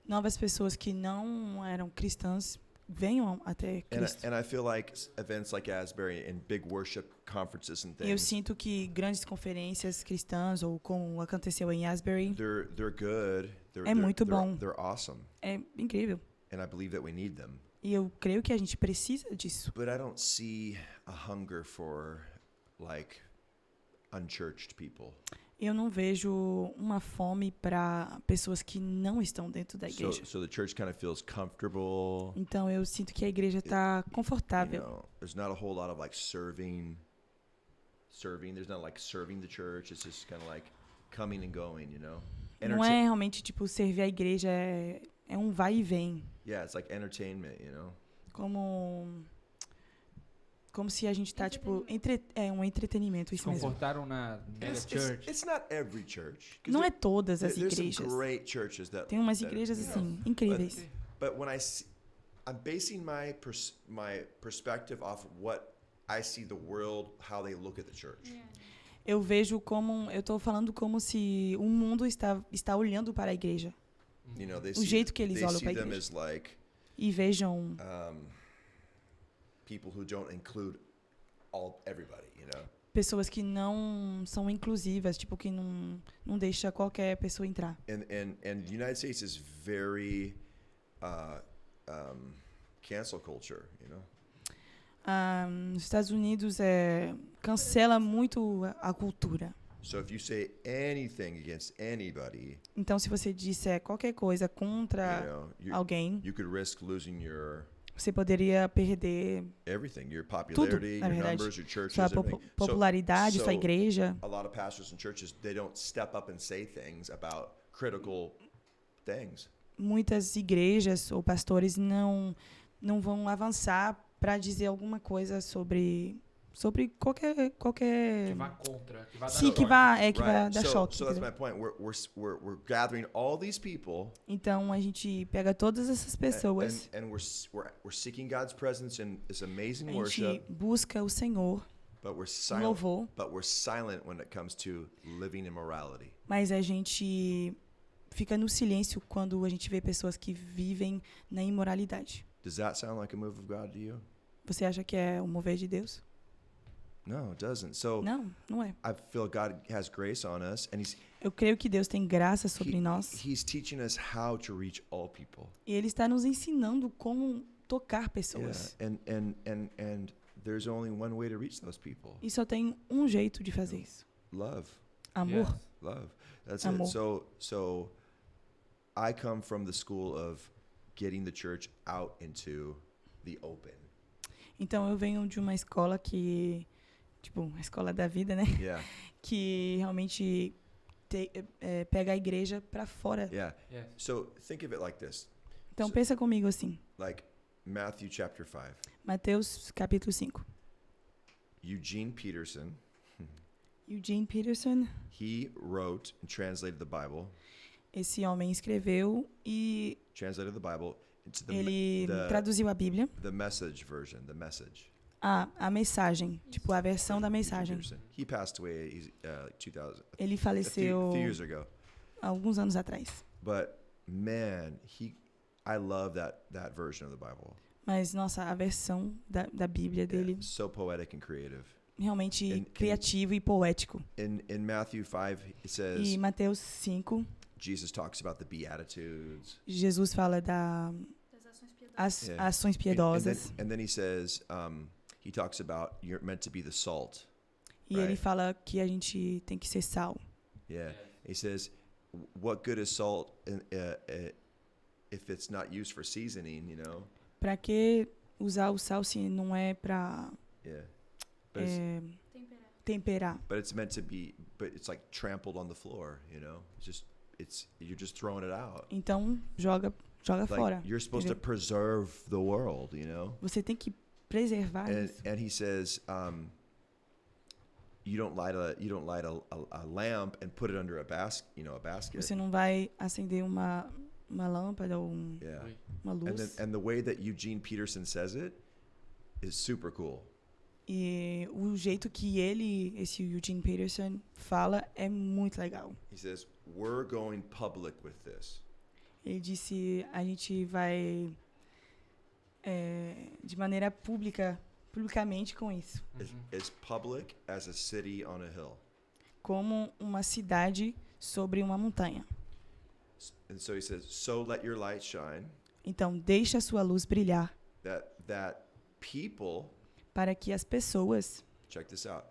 novas pessoas que não eram cristãs venham até Cristo. And I feel like events like Asbury and big worship conferences and E eu things, sinto que grandes conferências cristãs, ou como aconteceu em Asbury, they're good. É muito bom. They're awesome, é incrível. and I believe that we need them. E eu creio que a gente precisa disso. But I don't see a hunger for like unchurched people. Eu não vejo uma fome para pessoas que não estão dentro da igreja. So the church kind of feels comfortable. Então eu sinto que a igreja está You confortável. know, there's not a whole lot of like serving. There's not like serving the church. It's just kind of like coming and going, you know. Não é realmente tipo servir a igreja, é um vai e vem. Yeah, it's like entertainment, you know. Como se a gente está tipo um entretenimento, isso mesmo. Confortaram na mega church. It's not every church. 'Cause Não é todas as there's some igrejas. great churches that Tem umas that, igrejas you know, assim incríveis. But when I'm basing my perspective off what I see the world, how they look at the church. Eu vejo eu estou falando como se o mundo está olhando para a igreja. You know, O jeito que eles olham para a them igreja. as like E vejam people who don't include everybody, you know. pessoas que não são inclusivas, tipo que não deixa qualquer pessoa entrar. And the United States is very cancel culture, you know. Nos Estados Unidos cancela muito a cultura. So if you say anything against anybody, Então, se você disser qualquer coisa contra alguém, you could risk losing você poderia perder everything, your popularity, na your verdade. numbers, your churches, Sua everything. popularidade, so sua igreja. A lot of pastors and churches, they don't step up and say things about critical things. Muitas igrejas ou pastores não vão avançar para dizer alguma coisa sobre sobre qualquer Que vá contra, que vá dar sim, que choque. vai dar so, choque. so that's entendeu? my point. We're gathering all these people, Então a gente pega todas essas pessoas, and we're seeking God's presence in this amazing a gente worship, busca o Senhor, but we're um silent. louvor, But we're silent when it comes to living immorality. mas a gente fica no silêncio quando a gente vê pessoas que vivem na imoralidade. Does that sound like a move of God to you? Você acha que é o mover de Deus? No, it doesn't. So Não é. I feel God has grace on us, and Eu creio que Deus tem graça sobre nós He's teaching us how to reach all people. e Ele está nos ensinando como tocar pessoas. And there's only one way to reach those people. E só tem um jeito de fazer isso. Love. Amor. Yes. Love. That's Amor. it. So I come from the school of getting the church out into the open. Então eu venho de uma escola que, tipo, a escola da vida, né? Yeah. Que realmente pega a igreja para fora. Yeah. Yes. So think of it like this. Então pensa comigo assim. Like Matthew chapter 5. Mateus capítulo 5. Eugene Peterson, Eugene Peterson, he wrote and translated the Bible. esse homem escreveu e Translated the Bible into ele traduziu a Bíblia. the message version, the message. A mensagem, tipo a versão da mensagem. Peterson. He passed away 2000, Ele a faleceu few years ago. alguns anos atrás. But man, I love that version of the Bible. Mas, nossa, a versão da Bíblia dele, Yeah, so poetic and creative. realmente criativo e poético. In Matthew 5, it says, E Mateus 5, Jesus talks about the Beatitudes. Jesus fala das ações piedosas. And then he says, he talks about you're meant to be the salt. E ele fala que a gente tem que ser sal. Yeah. He says, what good is salt if it's not used for seasoning, you know? Pra que usar o sal se não é pra Yeah. But, temperar? but it's meant to be, but it's like trampled on the floor, you know? You're just throwing it out. Então, joga fora. Like you're supposed to entendeu? preserve the world, you know? Você tem que preservar isso. And he says, you don't light a lamp and put it under a basket. Você não vai acender uma lâmpada ou Yeah. uma luz. And the way that Eugene Peterson says it is super cool. E o jeito que esse Eugene Peterson fala é muito legal. He says, we're going public with this. Ele disse, a gente vai de maneira publicamente com isso. As public as a city on a hill. Como uma cidade sobre uma montanha. And so he says, so let your light shine, Então, deixa a sua luz brilhar that people, para que as pessoas, check this out,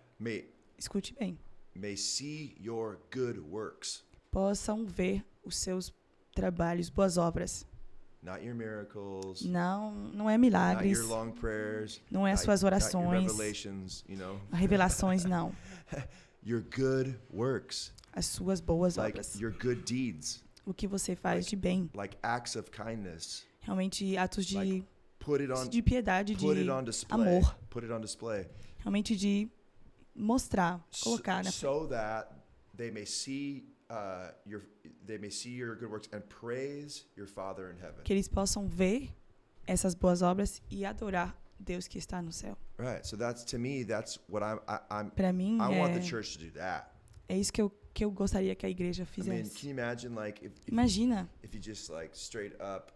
escute bem, may see your good works. possam ver os seus trabalhos, boas obras. Not your miracles, Não é not milagres, your long prayers, não é not- suas not your orações, revelations, you know. revelações, não. Your good works, As suas boas like obras. your good deeds, O que você faz de bem. like acts of kindness. Realmente atos Like, put it on de piedade, put it de on display. amor. Put it on display. Realmente de mostrar, colocar na frente. So that they may see your good works and praise your Father in heaven. Que eles possam ver essas boas obras e adorar Deus que está no céu. Right. So that's what I'm Para mim, I want the church to do that. é isso que eu gostaria que a igreja I mean, fizesse. can you imagine like if Imagina, you just like straight up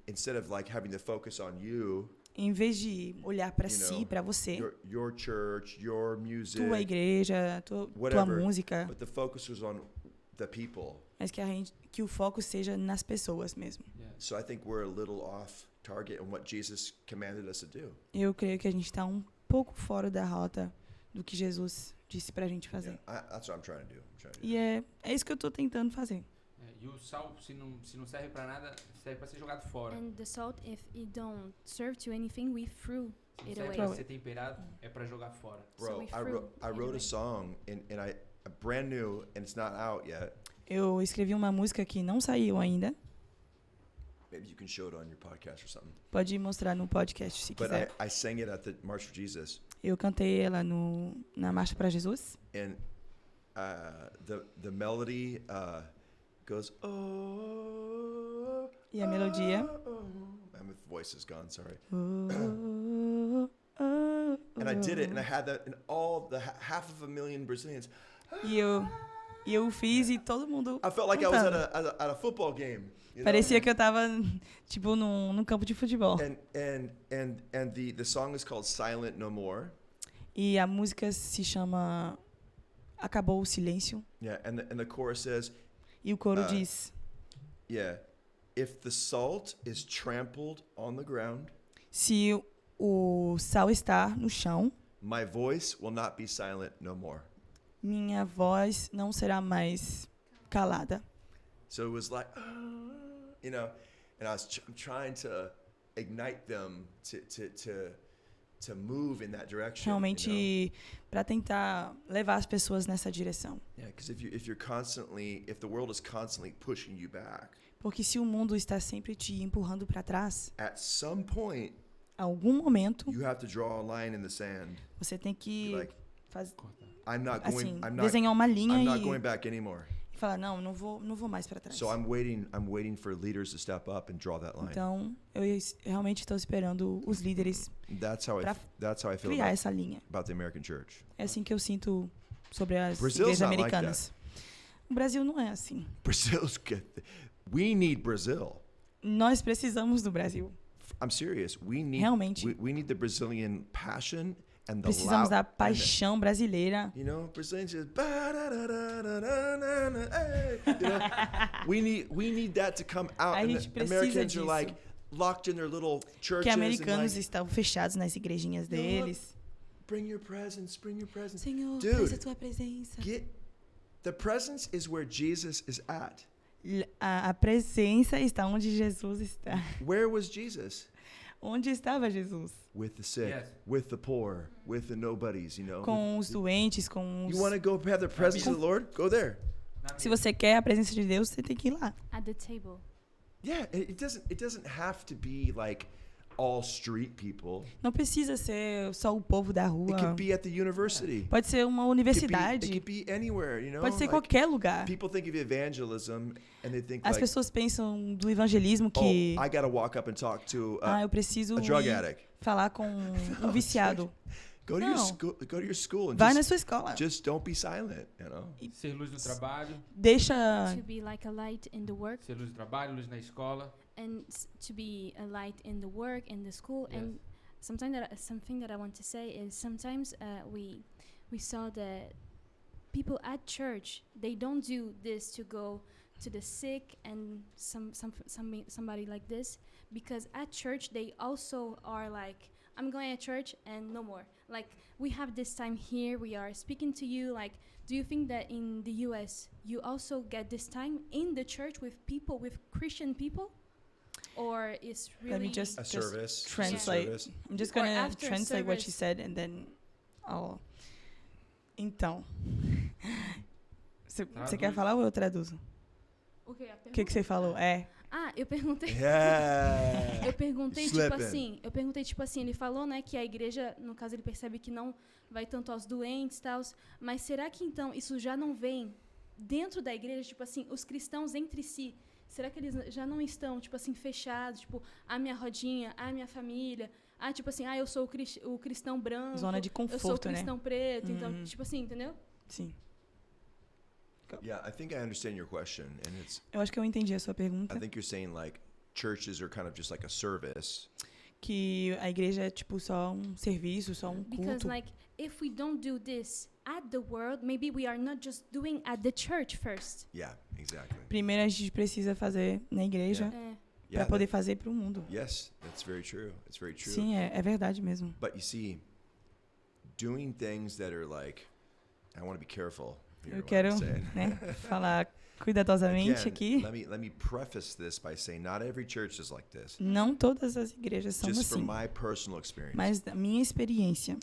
instead of like having the focus on you, em vez de olhar para You si, know, para você, your church, your music, tua igreja, tua whatever, música, but the focus was on the people. mas que o foco seja nas pessoas mesmo. So I think we're a little off target on what Jesus commanded us to do. Eu creio que a gente está um pouco fora da rota do que Jesus disse pra gente fazer. Yeah, that's what I'm trying to do. E é isso que eu tô tentando fazer. E o sal, se não serve pra nada, serve pra ser jogado fora. And the salt, if it don't serve to anything, we threw Se não it serve away. pra ser temperado, é pra jogar fora. So Bro, we I threw wrote it a away. song and brand new and it's not out yet. Eu escrevi uma música que não saiu ainda. Maybe you can show it on your podcast or something. Pode mostrar no podcast se But quiser. I sang it at the March for Jesus. Eu cantei ela na Marcha para Jesus. And the melody goes, oh. E a melodia. My voice is gone, sorry. Oh, And I did it, and I had that, and all the half of a million Brazilians. E eu fiz e todo mundo I felt like I cantando. was at a football game. You know? Parecia que eu tava, tipo, num campo de futebol. And the song is called Silent No More. E a música se chama Acabou o Silêncio. Yeah, and the chorus says, E o coro diz, yeah, if the salt is trampled on the ground, se o sal está no chão, my voice will not be silent no more. minha voz não será mais calada. So it was like, you know, and I was trying to ignite them to move in that direction. Realmente, You para tentar levar as pessoas nessa direção. know? Yeah, because if the world is constantly pushing you back, Porque se o mundo está sempre te empurrando para trás, at some point a algum momento you have to draw a line in the sand. você tem que Be like, fazer I'm not assim, going. desenhar uma linha I'm not going back anymore. e falar não vou mais para trás. So I'm waiting for leaders to step up and draw that line. Então, eu realmente estou esperando os líderes That's how I feel criar essa linha. about the American church. É assim que eu sinto sobre as Brazil's igrejas not like americanas. O Brasil não é assim. Brazil's good. We need Brazil. Nós precisamos do Brasil. I'm serious. We need Realmente. we need the Brazilian passion and the Precisamos da loud, paixão brasileira. you know, Brazilians just hey, you know, we need that to come out. A And gente the precisa Americans are disso. like locked in their little churches Que and americanos like, estão fechados nas igrejinhas You know what? deles. bring your presence, bring your presence. Senhor, Dude. traz a tua presença. The presence is where Jesus is at. A presença está onde Jesus está. Where was Jesus? Onde estava Jesus? With the sick, Yes. with the poor, with the nobodies, you know. Com os doentes, com os... You want to go have the presence of the Lord? Go there. Se você quer a presença de Deus, você tem que ir lá. At the table. Yeah, it doesn't have to be like all street people. Não precisa ser só o povo da rua. It could be at the university. Pode ser uma It universidade. could be anywhere, you know. Pode ser Like, qualquer lugar. people think of evangelism and they think As like, pessoas pensam do evangelismo que I gotta walk up and talk to eu preciso a drug ir addict. falar com um viciado. Go to Não. go to your school and Vai na sua escola. just don't be silent, you know. Ser luz no trabalho, Deixa To be like a light in the work, ser luz no trabalho, luz na escola. and to be a light in the work, in the school. Yes. And something that I want to say is sometimes we saw that people at church, they don't do this to go to the sick and somebody like this, because at church they also are like, I'm going at church and no more. Like, we have this time here, we are speaking to you. Like, do you think that in the US you also get this time in the church with people, with Christian people? Or is really Let me just A service. translate. Service. I'm just Or gonna after translate what she service. said and then I'll... Então. Você quer falar ou eu traduzo? Okay, a O que você falou? eu perguntei. Yeah. Eu perguntei Slipping. tipo assim, ele falou, né, que a igreja, no caso ele percebe que não vai tanto aos doentes e tal, mas será que então isso já não vem dentro da igreja, tipo assim, os cristãos entre si, será que eles já não estão, tipo assim, fechados, tipo, a minha rodinha, a minha família, tipo assim, eu sou o cristão branco, Zona de eu sou o conforto, né? cristão preto, então, tipo assim, entendeu? Sim. Yeah, I think I understand your question, and it's. Eu acho que eu entendi a sua pergunta. I think you're saying like churches are kind of just like a service. Que a igreja é tipo só um serviço, só um Because culto. like if we don't do this at the world, maybe we are not just doing at the church first. Yeah, exactly. Primeiro a gente precisa fazer na igreja É. para poder fazer para o mundo. Yes, that's very true. It's very true. Sim, é verdade mesmo. But you see, doing things that are like, I want to be careful. Here Eu what quero, I'm saying. né, falar cuidadosamente aqui. let me preface this by saying not every church is like this. Não todas as igrejas são Just from assim, my personal experience. mas da minha experiência.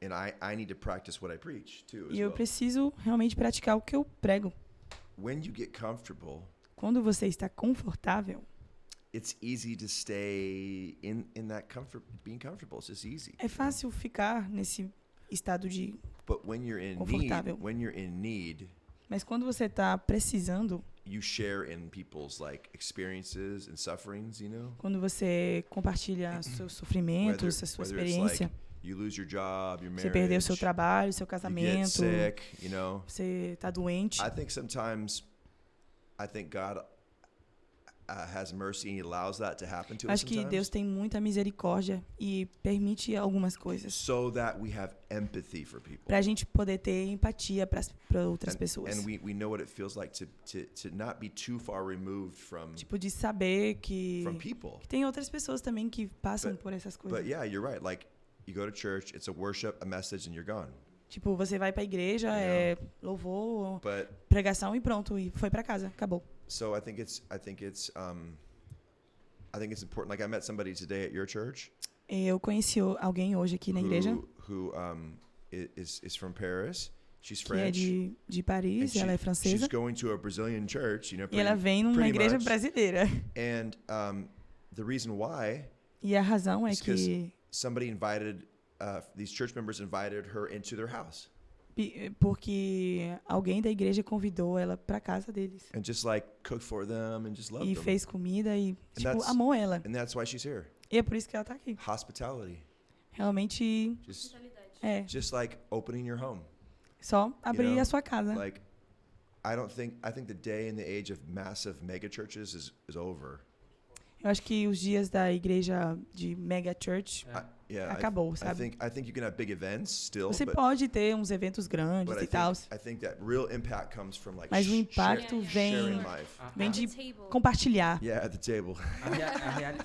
And I need to practice what I preach too as E eu well. preciso realmente praticar o que eu prego. When you get comfortable, Quando você está confortável, it's easy to stay in that comfort, being comfortable. It's just easy. É fácil ficar nesse estado de But when you're in confortável. need, Mas quando você tá precisando, you share in people's like experiences and sufferings, you know? quando você compartilha seus sofrimentos, a sua whether it's experiência, like you lose your job, your você perdeu marriage, seu trabalho, seu you get casamento, sick, you know? você tá doente. I think sometimes God has mercy and he allows that to happen to us Acho que Deus sometimes tem muita misericórdia e permite algumas coisas so that we have empathy for people. pra gente poder ter empatia para outras pessoas. And we know what it feels like to not be too far removed from Tipo, de saber que people. tem outras pessoas também que passam But- por essas coisas. But yeah, you're right. Like you go to church, it's a worship, a message, and you're gone. Tipo, você vai pra igreja, Yeah. louvor, But pregação e pronto, e foi pra casa, acabou. so I think it's important. Like I met somebody today at your church Eu conheci alguém hoje aqui na igreja who is from Paris. She's que é French. de Paris, and ela é she's francesa, going to a Brazilian church, you know, e ela vem numa pretty igreja much. brasileira. And the reason why E a razão é It's 'cause- que somebody invited these church members invited her into their house porque alguém da igreja convidou ela pra casa deles and just like cooked for them and just loved e them. fez comida e tipo that's- amou ela. And that's why she's here. E é por isso que ela tá aqui. Hospitality. Realmente Just like opening your home. só abrir know, a sua casa. Like I think the day and the age of massive mega churches is over. Eu acho que os dias da igreja de mega church acabou, I sabe? think you can have big events still, Você but pode ter uns eventos grandes e tal, I think that real impact comes from like mas o impacto sharing vem life. vem de Table. compartilhar. Yeah, at the table.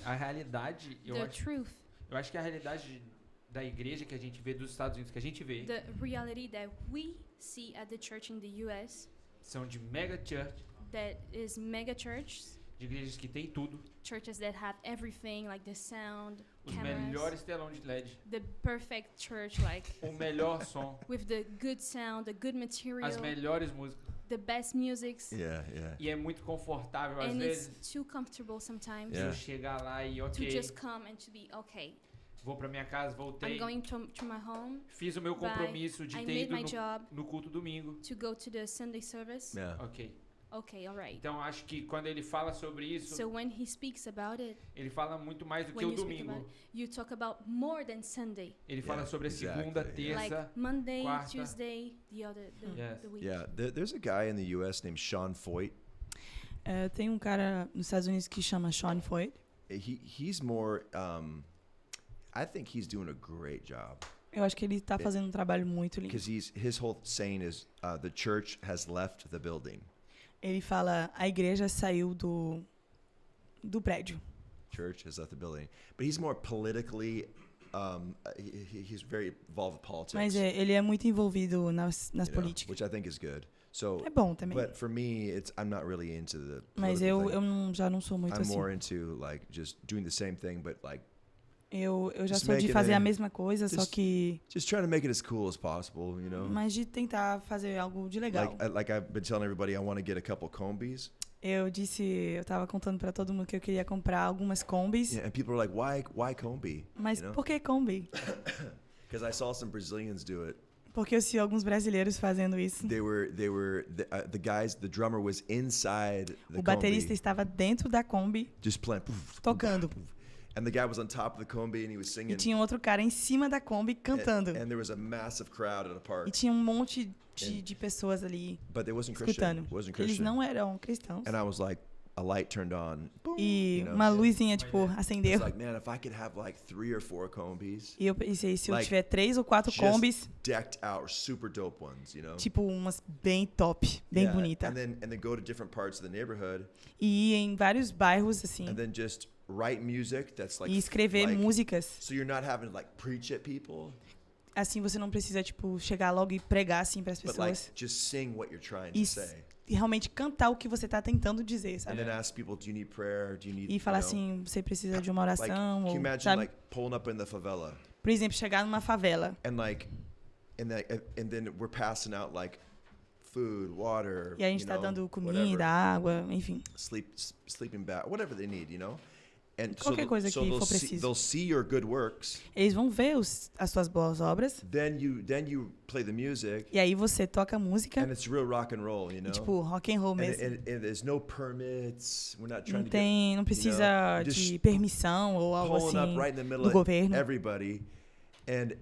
A realidade, The truth. eu acho que a realidade da igreja que a gente vê dos Estados Unidos, que a gente vê, The reality that we see at the church in the US, são de mega church, that is mega churches, de igrejas que tem tudo, churches that have everything, like the sound, os cameras, melhores telões de LED, the perfect church, like o melhor som, with the good sound, the good material, as melhores músicas. the best musics, Yeah. E é muito confortável às and vezes it's too comfortable sometimes Yeah. eu chegar lá e to just come and to be okay. vou pra minha casa, voltei, I'm going to my home fiz o meu compromisso de I ter made ido my job no culto domingo. to go to the Sunday service. Yeah. Ok. Okay, all right. Então acho que quando ele fala sobre isso, So when he speaks about it, ele fala muito mais do que when o you speak about domingo. it, you talk about more than Sunday. Ele fala Yeah, sobre a segunda, exactly. terça. Like Monday, quarta. Tuesday, the Yes. the week. Yeah, there's a guy in the U.S. named Sean Foyt. Tem um cara nos Estados Unidos que chama Sean Foyt. He's more. I think he's doing a great job Eu acho que ele tá fazendo um trabalho muito lindo. because his whole saying is the church has left the building. Ele fala, a igreja saiu do prédio. Church has left the building, but he's more politically. He's very involved with politics. Mas ele é muito envolvido nas you know, políticas. which I think is good. So, É bom também. but for me, I'm not really into the. Mas political thing. já não sou muito I'm assim. more into like just doing the same thing, but like Eu já Just sou de make it fazer a- a mesma coisa, só just- que just trying to make it as cool as possible, you know. mas de tentar fazer algo de legal. Like I've been telling everybody, I want to get a couple combis. Eu tava contando pra todo mundo que eu queria comprar algumas combis. Yeah, and people are like, why combi? Mas you know? por que Kombi? Because I saw some Brazilians do it. Porque eu vi alguns brasileiros fazendo isso. The guys, the drummer was inside the O baterista combi, estava dentro da Kombi, just playing, tocando. and the guy was on top of the combi and he was singing. E tinha outro cara em cima da Kombi cantando. And there was a massive crowd at a E park, tinha um monte de pessoas ali but they wasn't Christian. escutando. Wasn't Eles Christian. não eram cristãos. And I was like, a light turned on. Boom, E you know? uma luzinha, tipo, It's acendeu. like, man, if I could have like 3 or 4 combis, E eu pensei, se eu like, tiver 3 ou 4 just Kombis, decked out, super dope ones, you know. tipo umas bem top, bem Yeah, bonita. And then go to different parts of the neighborhood, E ir em vários bairros, assim, and then just write music that's like. e escrever like, músicas. So you're not having to like preach at people, Assim você não precisa, tipo, chegar logo e pregar, assim, pras but like pessoas. just sing what you're trying E, to say, e realmente cantar o que você tá tentando dizer, and sabe? then ask people, do you need prayer? Do you need? E falar you know, assim, você precisa de uma like, oração, can you ou, imagine sabe? like pulling up in the favela Por exemplo, chegar numa favela and then we're passing out like food, water, e a gente you tá know, dando whatever, comida, água, enfim. sleeping bag, whatever they need, you know. And Qualquer coisa que for preciso. they'll see your good works. Eles vão ver as suas boas obras. Then you play the music. E aí você toca a música. And it's real rock and roll, you know. Tipo, rock and roll mesmo. And there's no permits. We're not trying to get, Não precisa de permissão ou algo pulling assim up right in the middle do of governo. everybody. And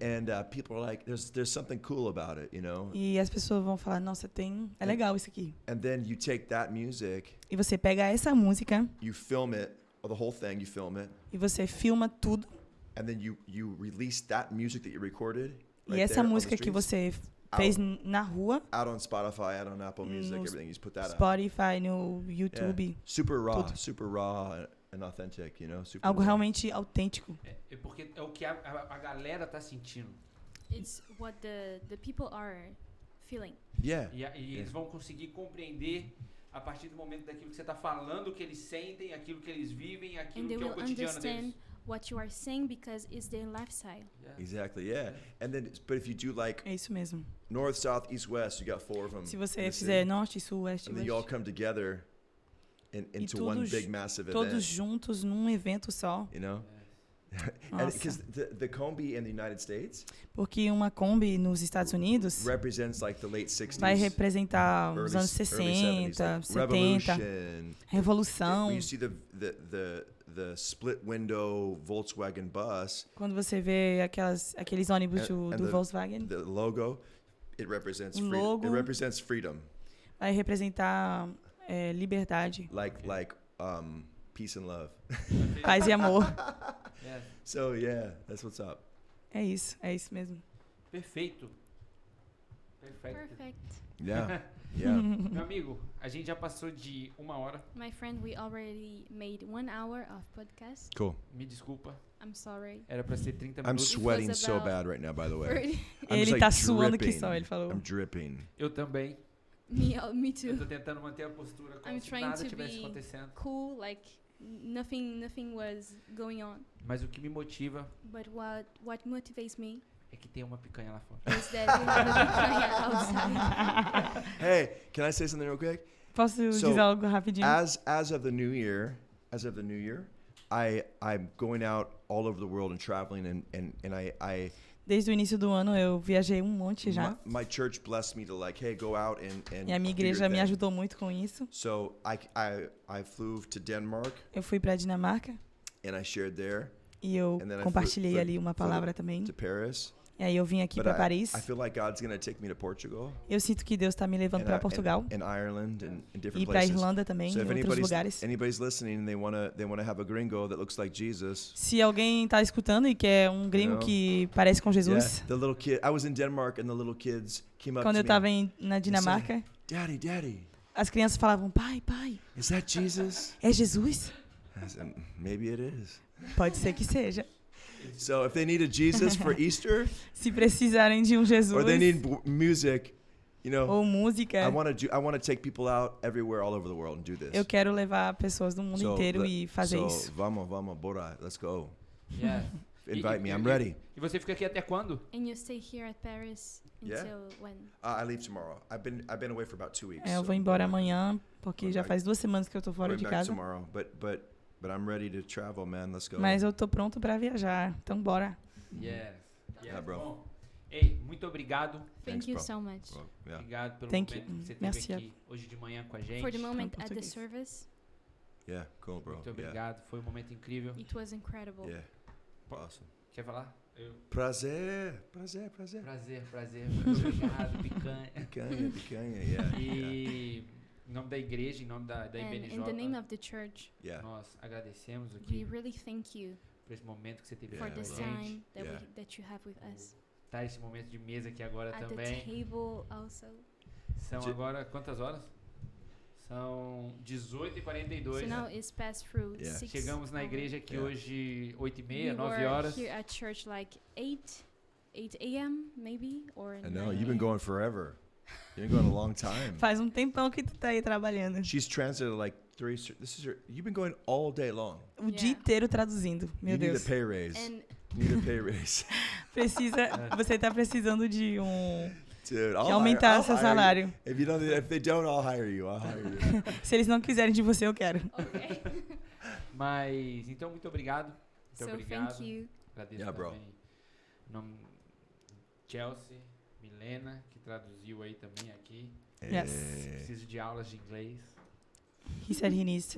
people are like, there's something cool about it, you know. E as pessoas vão falar, nossa, é legal isso aqui. And then you take that music. E você pega essa música. You film it, or the whole thing. You film it. E você filma tudo. And then you release that music that you recorded. E essa música que você fez na rua. Out on Spotify, out on Apple Music, everything. You just put that Spotify, no YouTube. Yeah. Super raw and authentic, you know. Algo realmente autêntico. É porque é o que a galera tá sentindo. It's what the people are feeling. Yeah. E eles vão conseguir compreender a partir do momento daquilo que você tá falando, que eles sentem, aquilo que eles vivem, aquilo que é o cotidiano deles. What you are saying because it's their lifestyle. Yeah. Exactly, yeah. And then, but if you do like é isso mesmo. North, South, East, West, you got 4 of them. Se você fizer norte, sul, oeste, and then you all come together into one big massive todos event. Juntos num evento só. You know? Because the Kombi in the United States, porque uma Kombi nos Estados Unidos represents like the late 60s, vai representar os anos 60, 70, revolução. When you see the split window Volkswagen bus, quando você vê aqueles ônibus do Volkswagen, the logo, it represents logo it represents freedom. Vai representar liberdade. Like peace and love. Paz e amor. Yeah. So yeah, that's what's up. É isso mesmo. Perfeito. Perfect. Yeah. Yeah. Meu amigo, a gente já passou de 1 hora. My friend, we already made 1 hour of podcast. Cool. Me desculpa. I'm sorry. Era pra ser 30 I'm minutos. sweating so bad right now, by the way. Ele tá suando que só, ele falou. I'm dripping. Eu também. Me too. Eu tô tentando manter a postura como se nada tivesse acontecendo. Cool, like nothing was going on. Mas o que me motiva But what motivates me é que tem uma picanha lá fora. is that we have a picanha outside. Hey, can I say something real quick? Posso dizer algo rapidinho? As of the new year, I'm going out all over the world and traveling and I Desde o início do ano eu viajei um monte já. My church blessed me to like, hey, go out and e a minha igreja me ajudou muito com isso. So I flew to Denmark. Eu fui para a Dinamarca. And I shared there. E eu compartilhei ali uma palavra também. To Paris. E aí eu vim aqui para Paris. I feel like God's going to take me to Portugal. Eu sinto que Deus está me levando para Portugal. And Ireland and different e para Irlanda também, so em outros lugares. Anybody's listening and they want to have a gringo that looks like Jesus. Se alguém está escutando e quer um gringo que parece com Jesus. Yeah, the little kid. I was in Denmark and the little kids came up Quando to eu estava na Dinamarca, said, Daddy. As crianças falavam, pai. Is that Jesus? É Jesus? I said, maybe it is. Pode ser que seja. So if they need a Jesus for Easter, se precisarem de um Jesus, or they need music, you know, ou música, I want to take people out everywhere, all over the world, and do this. Eu quero levar pessoas do mundo inteiro e fazer isso. Vamos, bora, let's go. Yeah. Invite me, I'm ready. E você fica aqui até quando? And you stay here at Paris until when? I leave tomorrow. I've been away for about 2 weeks. Eu vou embora amanhã porque já faz 2 semanas que eu tô fora de casa. Tomorrow, but I'm ready to travel, man. Let's go. Mas eu tô pronto para viajar. Então bora. Yes. Yeah, bro. Bom, ei, muito obrigado. Thank you so much. Bro, yeah. Obrigado pelo momento que você teve aqui hoje de manhã com a gente. For the moment at the service. Yeah, cool, bro. Muito obrigado. Foi um momento incrível. It was incredible. Yeah. Awesome. Quer falar? Prazer. Prazer. Muito obrigado, Picanha, yeah. E em nome da igreja, em nome da IBNJ, in the name of the church, nós agradecemos aqui we really thank you por esse momento que você teve for com a this gente. time that you have with us. Tá esse momento de mesa aqui agora at também. The table also. São agora quantas horas? São 18h42. So now it's past through 6. Chegamos na igreja aqui hoje 8h30, 9 horas. horas. Here at church like 8 a.m. maybe or. I know you've been going forever. You've been going a long time. Faz um tempão que tu tá aí trabalhando. She's translated like 3. You've been going all day long. O dia inteiro traduzindo. Meu Deus. Need a pay raise. You need a pay raise. Você tá precisando de Dude, de aumentar seu salário. If they don't, I'll hire you. Se eles não quiserem de você, eu quero. Okay. Mas, então, muito obrigado. Muito So obrigado. thank you. Agradeço Yeah, bro. também. Chelsea, Milena, que traduziu aí também aqui. Yes. Preciso de aulas de inglês. He said he needs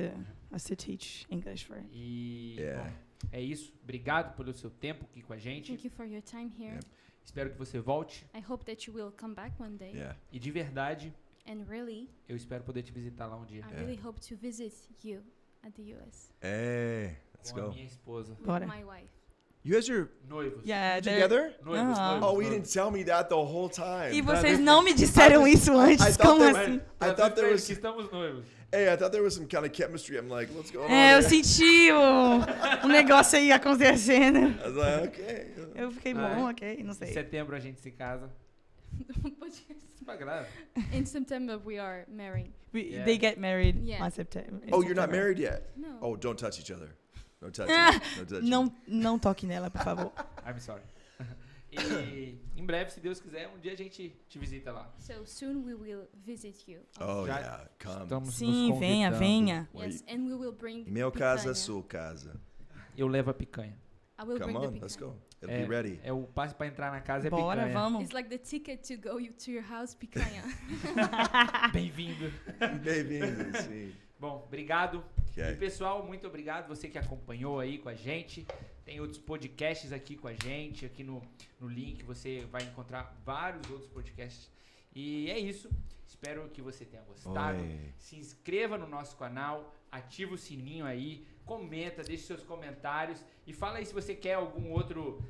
us to teach English for him. E Yeah. bom, é isso. Obrigado pelo seu tempo aqui com a gente. Thank you for your time here. Yep. Espero que você volte. I hope that you will come back one day. Yeah. E de verdade, And really, eu espero poder te visitar lá um dia. I really hope to visit you at the US Hey, let's Com a go. minha esposa. with Bora. my wife. You guys are Noivos. Yeah, together? Noivos, Ah. noivos, Oh, he noivos. didn't tell me that the whole time. E vocês não me disseram isso antes, thought como they- assim? I thought there was. Que estamos noivos. Hey, I thought there was some kind of chemistry. I'm like, what's going on? É, eu here? senti o negócio aí acontecendo. I was like, okay. Eu fiquei Ah, bom, é? ok, não Em sei. setembro a gente se casa. Super grave. In September, we are married. Yeah. They get married Yeah. on September. Oh, you're not married yet? No. Oh, don't touch each other. Don't touch. Ah, Don't touch. não toque nela, por favor. I'm sorry. E em breve, se Deus quiser, um dia a gente te visita lá. So soon we will visit you. Oh Já yeah, come. Estamos Sim, nos venha, convidando. venha. Yes, and we will bring Meu casa, picanha. sua casa. Eu levo a picanha. I will Come bring on, the let's picanha. go. It'll be ready. É o passe para entrar na casa é Bora, picanha. vamos. It's like the ticket to go to your house, picanha. Bem-vindo. Bem-vindo, sim. Bom, obrigado. E Okay. pessoal, muito obrigado você que acompanhou aí com a gente. Tem outros podcasts aqui com a gente. Aqui no link você vai encontrar vários outros podcasts. E é isso. Espero que você tenha gostado. Oi. Se inscreva no nosso canal, ativa o sininho aí, comenta, deixe seus comentários e fala aí se você quer algum outro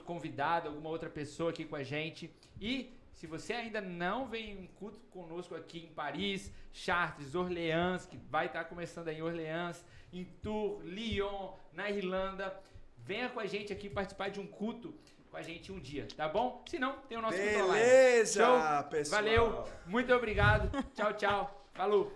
convidado, alguma outra pessoa aqui com a gente. E se você ainda não vem em um culto conosco aqui em Paris, Chartres, Orleans, que vai estar começando aí em Orleans, em Tours, Lyon, na Irlanda, venha com a gente aqui participar de um culto com a gente um dia, tá bom? Se não, tem o nosso culto online. Beleza, Show? pessoal. Valeu, muito obrigado. Tchau, tchau. Falou.